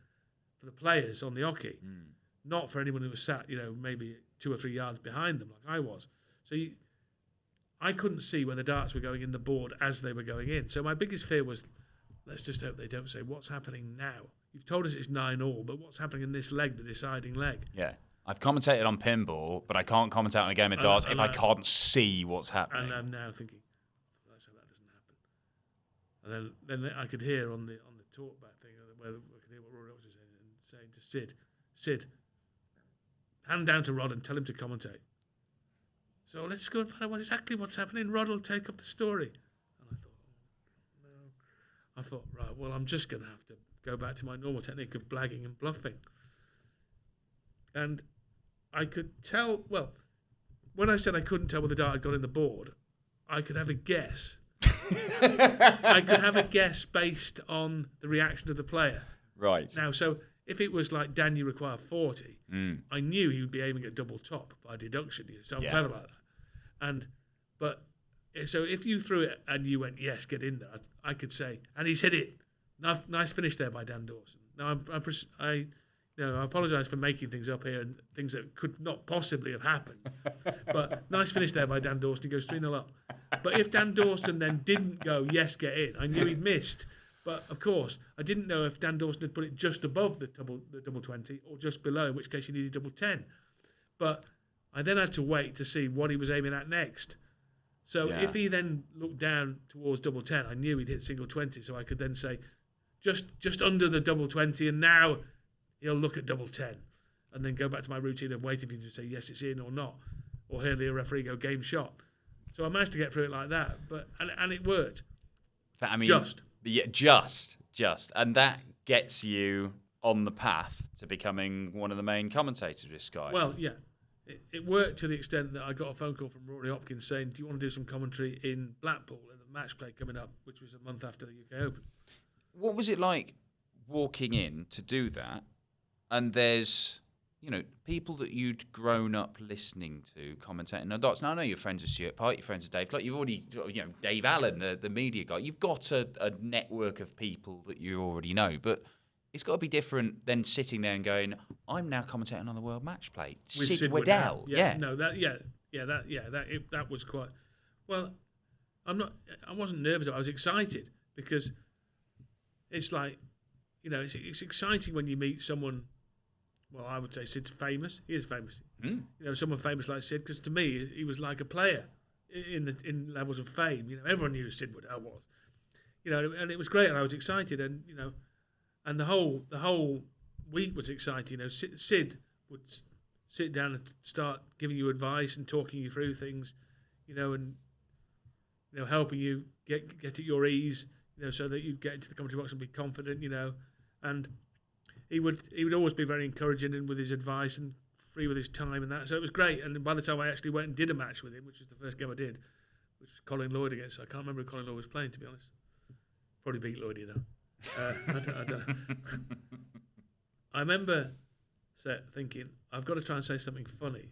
Speaker 2: for the players on the hockey, not for anyone who was sat, you know, maybe 2 or 3 yards behind them like I was. So I couldn't see where the darts were going in the board as they were going in. So my biggest fear was, let's just hope they don't say, what's happening now? You've told us it's 9-all, but what's happening in this leg, the deciding leg?
Speaker 4: Yeah. I've commentated on pinball, but I can't commentate on a game of darts if I can't see what's happening.
Speaker 2: And I'm now thinking, let's hope that doesn't happen. And then I could hear on the talkback thing, where I could hear what Rory was saying to Sid, hand down to Rod and tell him to commentate. So let's go and find out exactly what's happening. Rod will take up the story. I thought, right, well, I'm just going to have to go back to my normal technique of blagging and bluffing. And I could tell, well, when I said I couldn't tell where the dart had gone in the board, I could have a guess. I could have a guess based on the reaction of the player.
Speaker 4: Right.
Speaker 2: Now, so if it was like, Dan, you require 40, I knew he would be aiming at double top by deduction. So I'm clever like that. So if you threw it and you went, yes, get in there, I could say, and he's hit it. Nice finish there by Dan Dawson. Now, I apologise for making things up here and things that could not possibly have happened. But nice finish there by Dan Dawson. He goes 3-0 up. But if Dan Dawson then didn't go, yes, get in, I knew he'd missed. But, of course, I didn't know if Dan Dawson had put it just above the double 20 or just below, in which case he needed double 10. But I then had to wait to see what he was aiming at next. So if he then looked down towards double 10, I knew he'd hit single 20, so I could then say just under the double 20, and now he'll look at double 10, and then go back to my routine of waiting for him to say yes, it's in or not, or hear the referee go game shot. So I managed to get through it like that, and it worked.
Speaker 4: I mean,
Speaker 2: just,
Speaker 4: and that gets you on the path to becoming one of the main commentators of Sky.
Speaker 2: Well, yeah. It worked to the extent that I got a phone call from Rory Hopkins saying, do you want to do some commentary in Blackpool in the match play coming up, which was a month after the UK Open?
Speaker 4: What was it like walking in to do that? And there's, you know, people that you'd grown up listening to commentating on darts. Now, I know you're friends with Stuart Pike, you're friends with Dave Clark. You've already, you know, Dave Allen, the media guy. You've got a network of people that you already know. But it's got to be different than sitting there and going, I'm now commentating on the World Match Play. Sid Waddell.
Speaker 2: No, that was quite. Well, I wasn't nervous. I was excited because it's like, you know, it's exciting when you meet someone. Well, I would say Sid's famous. He is famous. You know, someone famous like Sid, because to me, he was like a player in levels of fame. You know, everyone knew who Sid Waddell was. You know, and it was great, and I was excited, and you know. And the whole week was exciting. You know, Sid would sit down and start giving you advice and talking you through things, you know, and you know, helping you get at your ease, you know, so that you'd get into the commentary box and be confident, you know. And he would always be very encouraging and with his advice and free with his time and that. So it was great. And by the time I actually went and did a match with him, which was the first game I did, which was Colin Lloyd against, I can't remember who Colin Lloyd was playing, to be honest. Probably beat Lloyd, you know. I don't. I remember thinking, I've got to try and say something funny.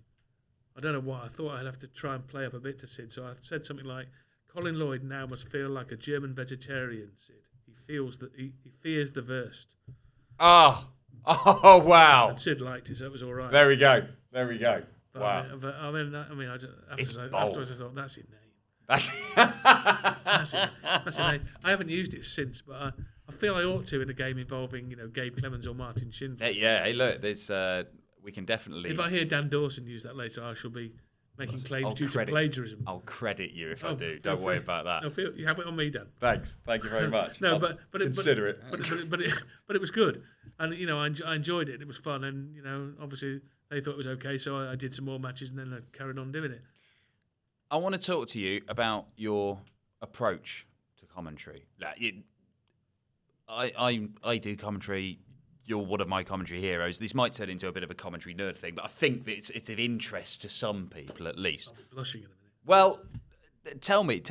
Speaker 2: I don't know why. I thought I'd have to try and play up a bit to Sid. So I said something like, Colin Lloyd now must feel like a German vegetarian, Sid. He feels that he fears the Wurst.
Speaker 4: Oh, wow.
Speaker 2: And Sid liked it, so it was all right.
Speaker 4: There we go.
Speaker 2: But
Speaker 4: wow.
Speaker 2: Afterwards I thought, that's his name.
Speaker 4: That's
Speaker 2: That's his name. I haven't used it since, but I feel I ought to in a game involving Gabe Clemens or Martin Schindler.
Speaker 4: Yeah. Hey, look, there's we can definitely.
Speaker 2: If I hear Dan Dawson use that later, I shall be making claims due to plagiarism.
Speaker 4: I'll credit you if I do. Don't worry about that.
Speaker 2: No, you have it on me, Dan.
Speaker 4: Thank you very much.
Speaker 2: No,
Speaker 4: I'll consider it.
Speaker 2: But it was good, and I enjoyed it. It was fun, and obviously they thought it was okay, so I did some more matches, and then I carried on doing it.
Speaker 4: I want to talk to you about your approach to commentary. I do commentary. You're one of my commentary heroes. This might turn into a bit of a commentary nerd thing, but I think that it's of interest to some people at least.
Speaker 2: I'll be blushing in a minute.
Speaker 4: Well, tell me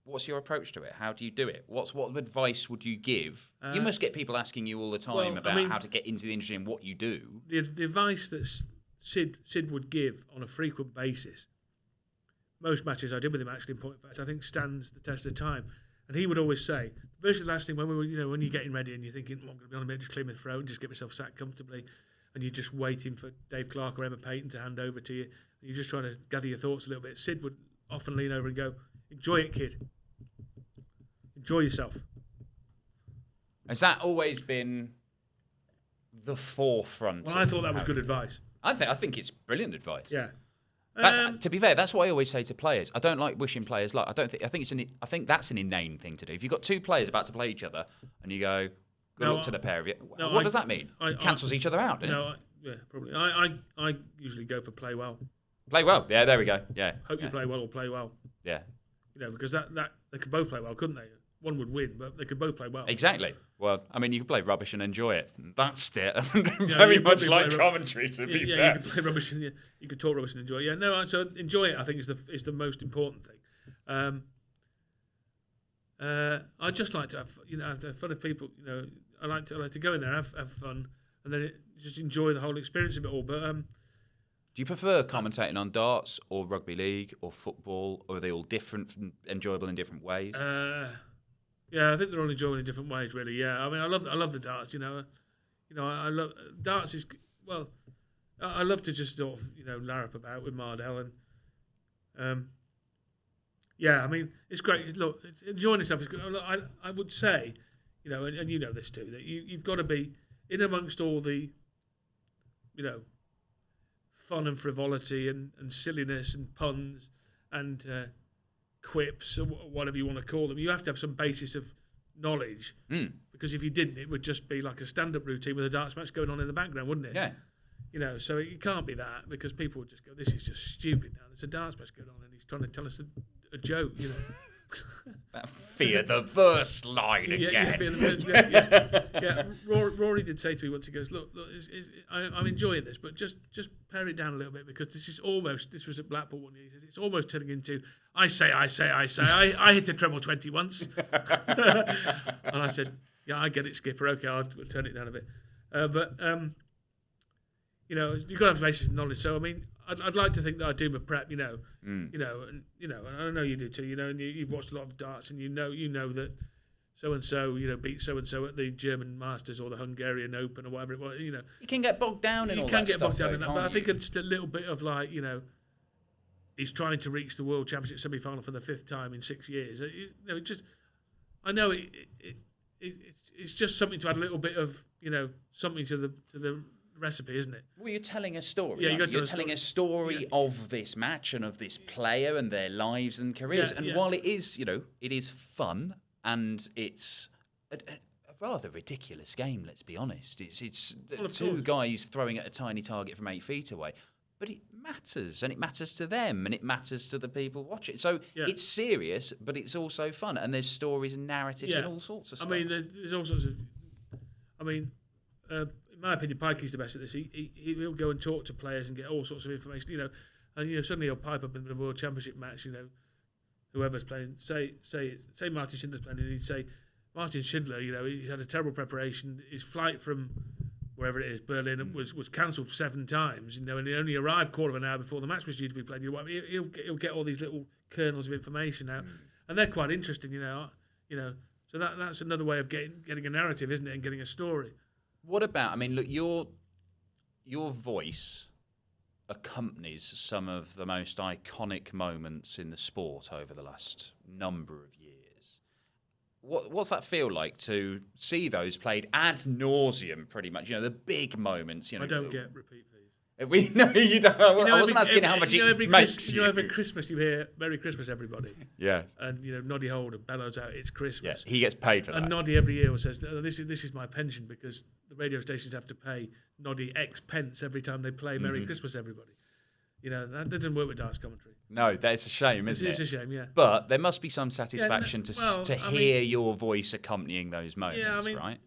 Speaker 4: what's your approach to it? How do you do it? What advice would you give? You must get people asking you all the time about how to get into the industry and what you do.
Speaker 2: The advice that Sid would give on a frequent basis, most matches I did with him actually, in point of fact, I think stands the test of time. And he would always say, virtually the last thing when we were, when you're getting ready and you're thinking, I'm going to be on a minute, just clear my throat and just get myself sat comfortably, and you're just waiting for Dave Clark or Emma Payton to hand over to you, and you're just trying to gather your thoughts a little bit. Sid would often lean over and go, enjoy it, kid. Enjoy yourself.
Speaker 4: Has that always been the forefront?
Speaker 2: Well, I thought that was good advice.
Speaker 4: I think it's brilliant advice.
Speaker 2: Yeah.
Speaker 4: To be fair, that's what I always say to players. I don't like wishing players luck. I think that's an inane thing to do. If you've got two players about to play each other and you go, good luck to the pair of you. What does that mean? It cancels each other out, doesn't it?
Speaker 2: Yeah, probably. I usually go for play well.
Speaker 4: Play well. Yeah, there we go. Yeah.
Speaker 2: Hope you play well or play well.
Speaker 4: Yeah.
Speaker 2: Because that they could both play well, couldn't they? One would win, but they could both play well.
Speaker 4: Exactly. Well, I mean, you can play rubbish and enjoy it. That's it. Very much like commentary, to be fair.
Speaker 2: You can play rubbish and you could talk rubbish and enjoy it. Yeah, no, so enjoy it, I think, is the most important thing. I just like to have fun with people. I like to go in there, have fun, and then just enjoy the whole experience of it all. But
Speaker 4: do you prefer commentating on darts or rugby league or football, or are they all different, enjoyable in different ways?
Speaker 2: Yeah, I think they're all enjoyable in different ways, really. Yeah, I mean, I love the darts. I love darts. I love to just sort of larrup about with Mardell, and yeah, I mean, it's great. Look, enjoying yourself is good. Look, I would say, and you know this too, that you've got to be in amongst all the, fun and frivolity and silliness and puns and quips or whatever you want to call them. You have to have some basis of knowledge, because if you didn't, it would just be like a stand-up routine with a darts match going on in the background, wouldn't it?
Speaker 4: Yeah.
Speaker 2: So it can't be that, because people would just go, this is just stupid now. There's a darts match going on and he's trying to tell us a joke,
Speaker 4: Fear the first line again.
Speaker 2: Yeah. Rory did say to me once, he goes, look, I'm enjoying this, but just pare it down a little bit, because this was at Blackpool one year, he said, it's almost turning into, I say, I hit a treble 20 once. And I said, yeah, I get it, Skipper, okay, I'll turn it down a bit. But you've got to have basis of knowledge, so I mean, I'd like to think that I do my prep, and I know you do too, and you've watched a lot of darts, and you know that so and so, beat so and so at the German Masters or the Hungarian Open or whatever it was, You
Speaker 4: can get bogged down in all that stuff. You can get bogged down in that, but I think it's just a little bit of like, he's trying to reach the World Championship semi-final for the 5th time in 6 years. I know it's just something to add a little bit of, something to the recipe, isn't it? Well, you're telling a story.
Speaker 2: Yeah,
Speaker 4: you're telling a story of this match and of this player and their lives and careers.
Speaker 2: Yeah,
Speaker 4: and while it is, it is fun and it's a rather ridiculous game. Let's be honest. It's two guys throwing at a tiny target from 8 feet away, but it matters, and it matters to them, and it matters to the people watching. So it's serious, but it's also fun, and there's stories and narratives and all sorts of stuff.
Speaker 2: I mean, there's all sorts of. I mean. In my opinion, Pikey's the best at this. He'll go and talk to players and get all sorts of information, and suddenly he'll pipe up in the World Championship match, whoever's playing. Say Martin Schindler's playing, and he'd say, Martin Schindler, he's had a terrible preparation. His flight from wherever it is, Berlin, was cancelled 7 times, and he only arrived quarter of an hour before the match was due to be played. He'll get all these little kernels of information out, and they're quite interesting, So that's another way of getting a narrative, isn't it, and getting a story.
Speaker 4: What about, I mean, look, your voice accompanies some of the most iconic moments in the sport over the last number of years. What's that feel like to see those played ad nauseum, pretty much? The big moments.
Speaker 2: I don't get repeat fees.
Speaker 4: No, you don't. I wasn't asking how much it makes you.
Speaker 2: Every Christmas you hear "Merry Christmas, everybody."
Speaker 4: Yeah.
Speaker 2: And Noddy Holder bellows out, "It's Christmas."
Speaker 4: Yeah, he gets paid for that.
Speaker 2: And Noddy every year says, "This is my pension," because the radio stations have to pay Noddy X pence every time they play "Merry Christmas, everybody." That doesn't work with dance commentary.
Speaker 4: No, that's a shame, isn't it?
Speaker 2: It's a shame, yeah.
Speaker 4: But there must be some satisfaction to hear your voice accompanying those moments, right?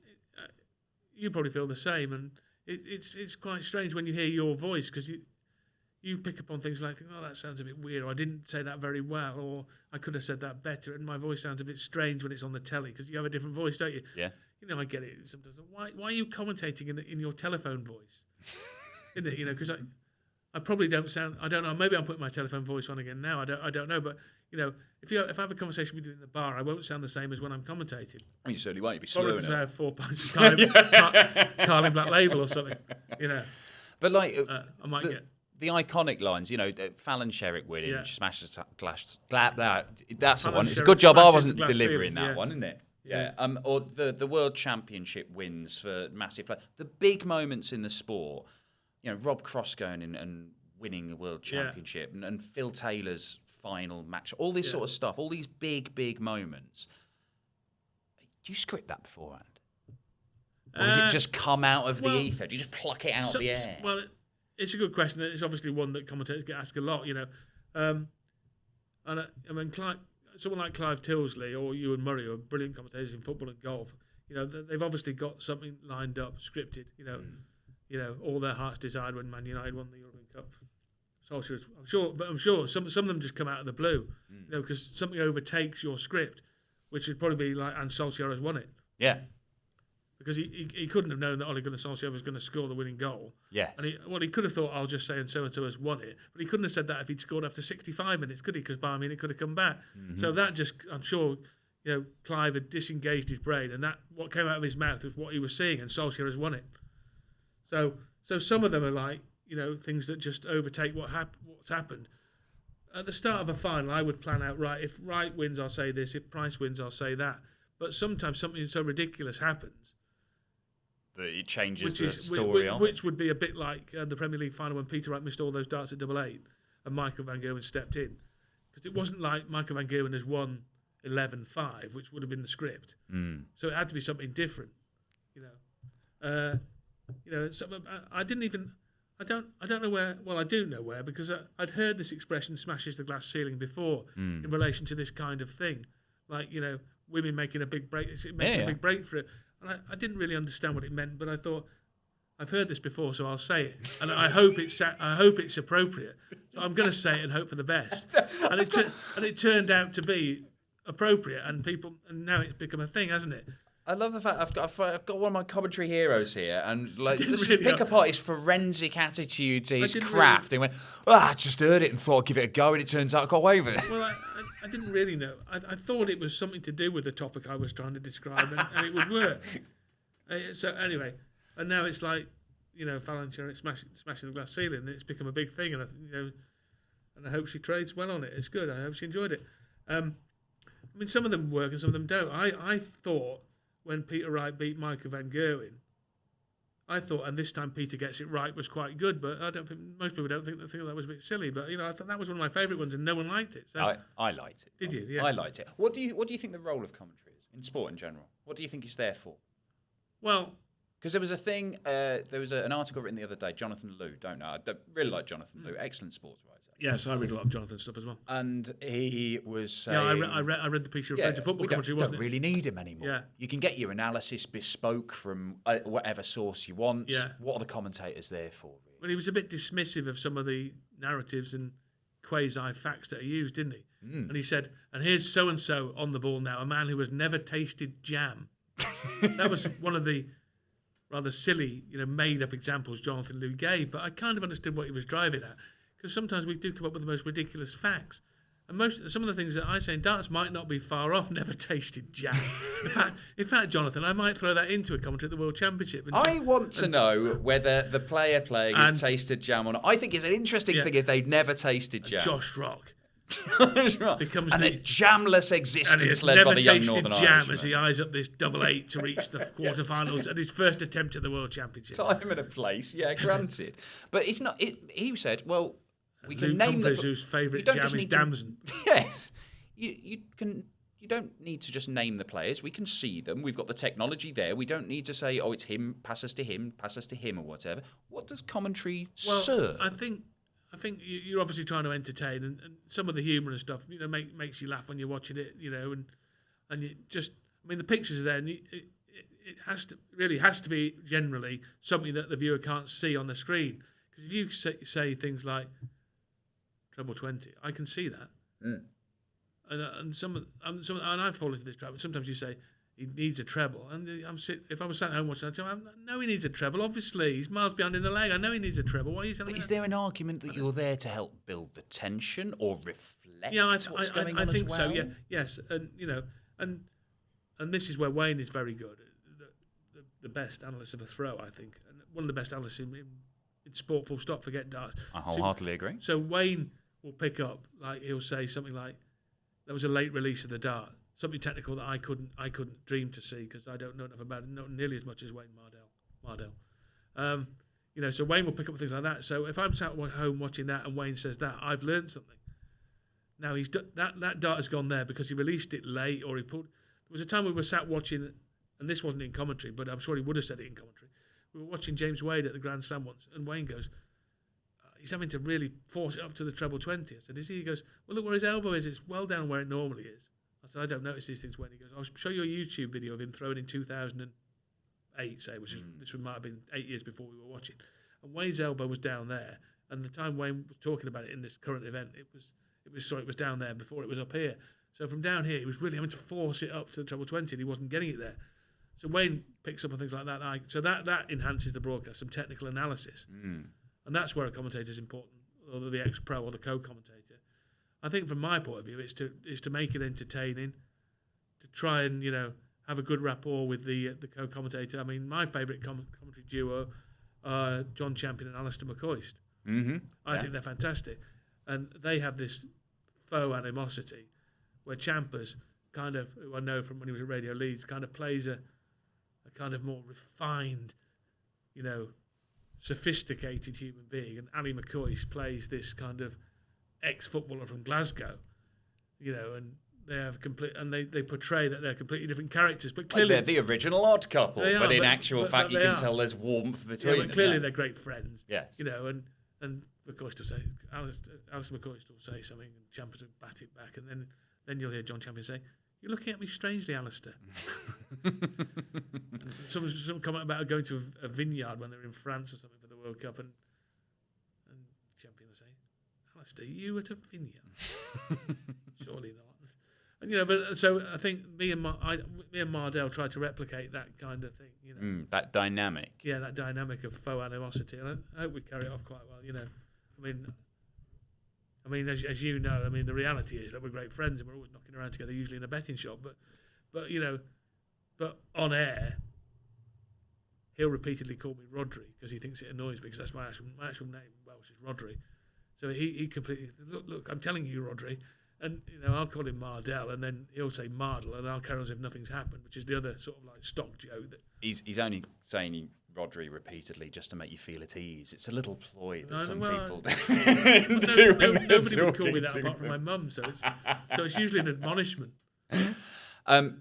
Speaker 2: You probably feel the same, and it's quite strange when you hear your voice, because you pick up on things like, "Oh, that sounds a bit weird," or "I didn't say that very well," or "I could have said that better," and my voice sounds a bit strange when it's on the telly, because you have a different voice, don't you?
Speaker 4: Yeah.
Speaker 2: I get it sometimes. Why are you commentating in your telephone voice? Isn't it? Because I probably don't sound. I don't know. Maybe I'm putting my telephone voice on again now. I don't know. But if I have a conversation with you in the bar, I won't sound the same as when I'm commentating.
Speaker 4: You certainly won't. You'd be
Speaker 2: Probably
Speaker 4: slurring
Speaker 2: because I
Speaker 4: it.
Speaker 2: have 4 pints of Carling Black Label or something.
Speaker 4: But
Speaker 2: I might get.
Speaker 4: The iconic lines, Fallon Sherrick winning,
Speaker 2: Yeah.
Speaker 4: smashes glass. That's the one.
Speaker 2: Fallon
Speaker 4: It's a
Speaker 2: Sherrick
Speaker 4: good job I
Speaker 2: smashes
Speaker 4: wasn't
Speaker 2: the glass
Speaker 4: delivering
Speaker 2: ceiling,
Speaker 4: that
Speaker 2: yeah.
Speaker 4: one, isn't it?
Speaker 2: Yeah.
Speaker 4: Or the World Championship wins for massive. The big moments in the sport. Rob Cross going in and winning the World Championship, and Phil Taylor's final match. All this sort of stuff. All these big moments. Do you script that beforehand? Or does it just come out of the ether? Do you just pluck it out of the air?
Speaker 2: Well, it's a good question. It's obviously one that commentators get asked a lot, And someone like Clive Tilsley or Ewan Murray, who are brilliant commentators in football and golf, they've obviously got something lined up, scripted. All their hearts desired when Man United won the European Cup. Solskjaer, I'm sure some of them just come out of the blue, because something overtakes your script, which would probably be like, and Solskjaer has won it.
Speaker 4: Yeah.
Speaker 2: Because he couldn't have known that Ole Gunnar Solskjaer was going to score the winning goal.
Speaker 4: Yes.
Speaker 2: And he could have thought, "I'll just say and so has won it," but he couldn't have said that if he'd scored after 65 minutes, could he? Because Bayern Munich could have come back. So that just, I'm sure, Clive had disengaged his brain, and that what came out of his mouth was what he was seeing, and Solskjaer has won it. So some of them are like, things that just overtake what's happened. At the start of a final, I would plan out, right, if Wright wins, I'll say this. If Price wins, I'll say that. But sometimes something so ridiculous happens
Speaker 4: that it changes the story of
Speaker 2: which would be a bit like the Premier League final when Peter Wright missed all those darts at 8-8 and Michael Van Gerwen stepped in. Because it wasn't like Michael Van Gerwen has won 11-5, which would have been the script. So it had to be something different. I didn't even... I don't know where. Well, I do know where, because I'd heard this expression "smashes the glass ceiling" before in relation to this kind of thing, like women making a big break, a big break for it. And I didn't really understand what it meant, but I thought, I've heard this before, so I'll say it, and I hope it's appropriate. So I'm going to say it and hope for the best. And it turned out to be appropriate, and now it's become a thing, hasn't it?
Speaker 4: I love the fact I've got one of my commentary heroes here, and let's just pick apart his forensic attitude to his craft. He went, I just heard it and thought I'd give it a go, and it turns out I got away with it.
Speaker 2: Well, I didn't really know. I thought it was something to do with the topic I was trying to describe, and it would work. So anyway, and now it's like, Fallon Sherrick smashing the glass ceiling, and it's become a big thing, and and I hope she trades well on it. It's good. I hope she enjoyed it. Some of them work and some of them don't. I thought, when Peter Wright beat Michael Van Gerwen, I thought, and this time Peter gets it right, was quite good, but I don't think most people think that was a bit silly. But I thought that was one of my favourite ones, and no one liked it. So
Speaker 4: I liked it.
Speaker 2: Did you? Yeah.
Speaker 4: I liked it. What do you think the role of commentary is in sport in general? What do you think it's there for?
Speaker 2: Well,
Speaker 4: because there was a thing, there was an article written the other day. Jonathan Liu, don't know. I really like Jonathan Liu, excellent sports writer.
Speaker 2: Yes, I read a lot of Jonathan's stuff as well.
Speaker 4: And he was saying...
Speaker 2: Yeah, I read the piece you referred to football commentary, wasn't it?
Speaker 4: We don't really need him anymore.
Speaker 2: Yeah.
Speaker 4: You can get your analysis bespoke from whatever source you want.
Speaker 2: Yeah.
Speaker 4: What are the commentators there for, really?
Speaker 2: Well, he was a bit dismissive of some of the narratives and quasi-facts that he used, didn't he? And he said, and here's so-and-so on the ball now, a man who has never tasted jam. That was one of the rather silly, made-up examples Jonathan Liu gave, but I kind of understood what he was driving at. Because sometimes we do come up with the most ridiculous facts. And some of the things that I say in darts might not be far off, never tasted jam. In fact, Jonathan, I might throw that into a commentary at the World Championship.
Speaker 4: I want to know whether the player playing has tasted jam or not. I think it's an interesting thing if they've never tasted jam.
Speaker 2: Josh Rock. becomes
Speaker 4: and
Speaker 2: the
Speaker 4: a jamless
Speaker 2: and
Speaker 4: existence
Speaker 2: he's
Speaker 4: led
Speaker 2: never
Speaker 4: by the young
Speaker 2: tasted
Speaker 4: Northern
Speaker 2: jam
Speaker 4: Irish.
Speaker 2: as he eyes up this double eight to reach the quarterfinals at his first attempt at the World Championship.
Speaker 4: Time and a place, yeah, granted. But it's not. He said, "Well, we can
Speaker 2: Luke
Speaker 4: name
Speaker 2: Humphries,
Speaker 4: the
Speaker 2: whose favourite
Speaker 4: you don't
Speaker 2: jam
Speaker 4: just
Speaker 2: is
Speaker 4: need to-
Speaker 2: damson.
Speaker 4: Yes, you can. You don't need to just name the players. We can see them. We've got the technology there. We don't need to say, "Oh, it's him. Pass us to him. Pass us to him," or whatever. What does commentary serve?
Speaker 2: I think you're obviously trying to entertain, and some of the humour and stuff, makes you laugh when you're watching it, and you just, the pictures are there, and it really has to be generally something that the viewer can't see on the screen. Because if you say things like treble 20, I can see that, and I fall into this trap. Sometimes you say he needs a treble, and if I was sat at home watching, I'd say, I know he needs a treble. Obviously, he's miles behind in the leg. I know he needs a treble. What are you telling me?
Speaker 4: Is there an argument that you're there to help build the tension or reflect?
Speaker 2: Yeah,
Speaker 4: what's going
Speaker 2: I
Speaker 4: on
Speaker 2: think
Speaker 4: as
Speaker 2: so.
Speaker 4: well?
Speaker 2: Yeah, yes, and this is where Wayne is very good, the best analyst of a throw, I think, and one of the best analysts in sport. Full stop. Forget darts.
Speaker 4: I wholeheartedly agree.
Speaker 2: So Wayne will pick up, like he'll say something like, "There was a late release of the dart." Something technical that I couldn't dream to see because I don't know enough about it, not nearly as much as Wayne Mardell. So Wayne will pick up things like that. So if I'm sat at home watching that and Wayne says that, I've learned something. Now that dart has gone there because he released it late, or he pulled. There was a time we were sat watching, and this wasn't in commentary, but I'm sure he would have said it in commentary. We were watching James Wade at the Grand Slam once, and Wayne goes, he's having to really force it up to the treble 20. I said, is he? He goes, well, look where his elbow is. It's well down where it normally is. I said, I don't notice these things when. He goes, I'll show you a YouTube video of him throwing in 2008, say, which is this might have been 8 years before we were watching. And Wayne's elbow was down there. And the time Wayne was talking about it in this current event, it was down there before it was up here. So from down here, he was really having to force it up to the treble 20, and he wasn't getting it there. So Wayne picks up on things like that. So that enhances the broadcast, some technical analysis. And that's where a commentator is important, or the ex-pro or the co-commentator. I think from my point of view, is to make it entertaining, to try and have a good rapport with the co-commentator. My favourite commentary duo are John Champion and Alistair McCoist. I think they're fantastic, and they have this faux animosity where Champers kind of, who I know from when he was at Radio Leeds, kind of plays a kind of more refined, sophisticated human being, and Ali McCoist plays this kind of ex-footballer from Glasgow, and they have they portray that they're completely different characters, but clearly
Speaker 4: they're the original odd couple.
Speaker 2: They are,
Speaker 4: but in actual fact, you can tell there's warmth between them.
Speaker 2: But clearly they're great friends.
Speaker 4: Yes.
Speaker 2: And McCoist will say, Alistair McCoist will say something, and Champers will bat it back, and then you'll hear John Champion say, "You're looking at me strangely, Alistair." some comment about going to a vineyard when they're in France or something for the World Cup, and Champion will say, "Alistair, you at a vineyard?" Surely not. And but so I think me and Mardell tried to replicate that kind of thing.
Speaker 4: That dynamic.
Speaker 2: Yeah, that dynamic of faux animosity, and I hope we carry it off quite well. As you know, the reality is that we're great friends and we're always knocking around together, usually in a betting shop. But on air, he'll repeatedly call me Rodri because he thinks it annoys me because that's my actual name in Welsh is Rodri. So he completely look. I'm telling you, Rodri, and I'll call him Mardell, and then he'll say Mardell, and I'll carry on as if nothing's happened, which is the other sort of like stock joke that
Speaker 4: He's only saying Rodri repeatedly just to make you feel at ease. It's a little ploy that some people do.
Speaker 2: Nobody would call me that apart from my mum, so it's usually an admonishment.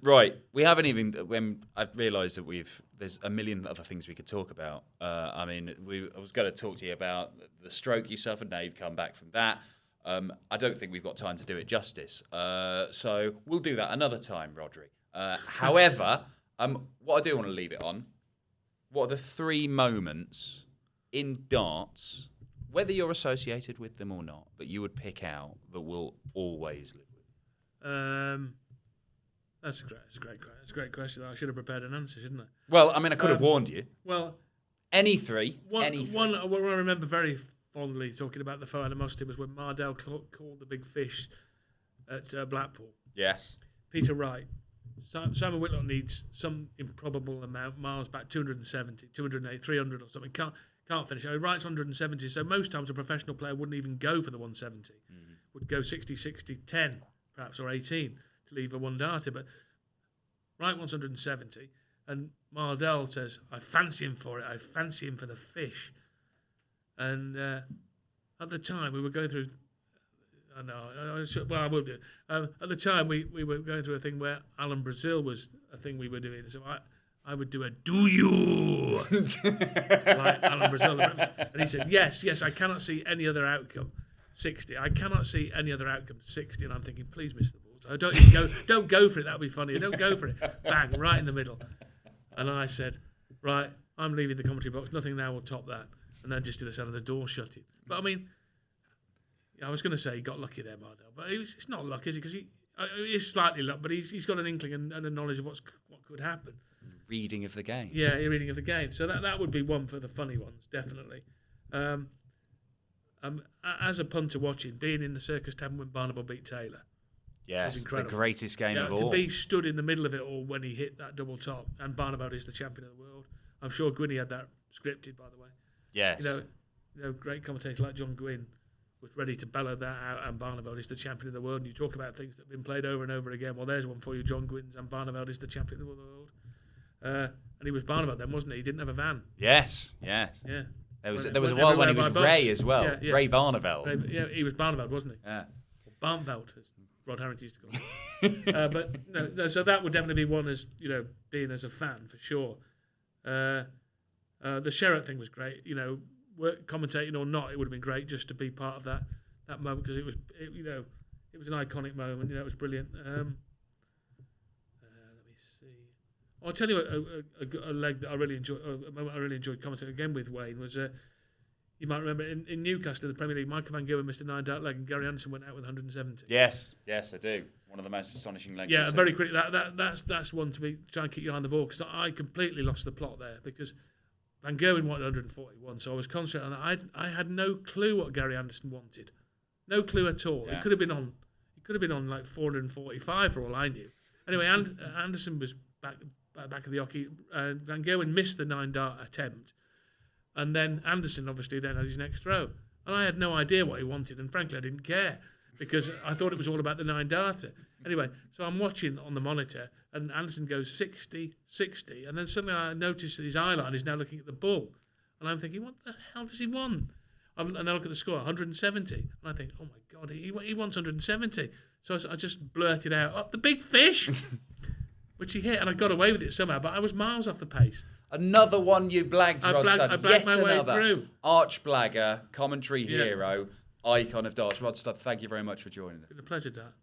Speaker 4: Right, we haven't even. When I've realised that there's a million other things we could talk about. I was going to talk to you about the stroke you suffered. Now you've come back from that. I don't think we've got time to do it justice. So we'll do that another time, Rodri. However, what I do want to leave it on. What are the 3 moments in darts, whether you're associated with them or not, that you would pick out that will always live with?
Speaker 2: That's a great question. I should have prepared an answer, shouldn't I?
Speaker 4: Well, I could have warned you.
Speaker 2: Well,
Speaker 4: any three.
Speaker 2: One I remember very fondly talking about the faux animosity was when Mardell called the big fish at Blackpool.
Speaker 4: Yes.
Speaker 2: Peter Wright. Simon Whitlock needs some improbable amount, miles back, 270, 280, 300 or something. Can't finish. Wright's 170, so most times a professional player wouldn't even go for the 170. would go 60, 60, 10, perhaps, or 18 to leave a one-darter. But Wright wants 170, and Mardell says, I fancy him for it. I fancy him for the fish. And at the time, we were going through... I will do it. At the time, we were going through a thing where Alan Brazil was a thing we were doing. So I would do a do you like Alan Brazil, and he said yes. I cannot see any other outcome. 60. I cannot see any other outcome. 60. And I'm thinking, please miss the ball. Don't go for it. That'll be funny. Don't go for it. Bang, right in the middle. And I said, right, I'm leaving the commentary box. Nothing now will top that. And then just did the sound of the door shutting. But I mean, I was going to say he got lucky there, Mardell, but it's not luck, is it? Because it is slightly luck, but he's got an inkling and a knowledge of what could happen.
Speaker 4: Reading of the game.
Speaker 2: Yeah, reading of the game. So that would be one for the funny ones, definitely. As a punter watching, being in the circus tavern when Barnable beat Taylor.
Speaker 4: Yes,
Speaker 2: was incredible.
Speaker 4: the greatest game of all.
Speaker 2: To be stood in the middle of it all when he hit that double top, and Barnable is the champion of the world. I'm sure Gwynny had that scripted, by the way.
Speaker 4: Yes.
Speaker 2: You know, great commentator like John Gwynn was ready to bellow that out, and Barneveld is the champion of the world. And you talk about things that have been played over and over again. Well, there's one for you, John Gwynn, and Barneveld is the champion of the world. And he was Barneveld then, wasn't he? He didn't have a van.
Speaker 4: Yes.
Speaker 2: Yeah.
Speaker 4: There was a while when he was Ray as well.
Speaker 2: Yeah.
Speaker 4: Ray Barneveld.
Speaker 2: Yeah, he was Barneveld, wasn't he?
Speaker 4: Yeah.
Speaker 2: Or Barneveld, as Rod Harrington used to call him. But no, so that would definitely be one as, being as a fan, for sure. The Sherratt thing was great. Commentating or not, it would have been great just to be part of that moment, because it was an iconic moment. It was brilliant. Let me see. I'll tell you a leg that I really enjoyed. A moment I really enjoyed commentating again with Wayne was you might remember in Newcastle in the Premier League, Michael Van Gerwen missed a 9-dart leg, and Gary Anderson went out with 170.
Speaker 4: Yes, I do. One of the most astonishing legs.
Speaker 2: Yeah, very quickly. That's one to try and keep your eye on the ball, because I completely lost the plot there, because Van Gerwen wanted 141, so I was concentrating on that. I had no clue what Gary Anderson wanted, no clue at all.
Speaker 4: Yeah.
Speaker 2: It could have been on like 445 for all I knew. Anyway, Anderson was back of the hockey. Van Gerwen missed the 9-dart attempt, and then Anderson obviously then had his next throw, and I had no idea what he wanted, and frankly I didn't care, because I thought it was all about the 9-darter. Anyway, so I'm watching on the monitor, and Anderson goes 60, 60, and then suddenly I notice that his eye line is now looking at the bull, and I'm thinking, what the hell does he want? And I look at the score, 170, and I think, oh my God, he wants 170. So I just blurted out, oh, the big fish, which he hit, and I got away with it somehow, but I was miles off the pace.
Speaker 4: Another one you blagged, Rod.
Speaker 2: I blagged my way through.
Speaker 4: Arch blagger, commentary hero, icon of darts. Rod Studd, thank you very much for joining us.
Speaker 2: It's been a pleasure, Dad.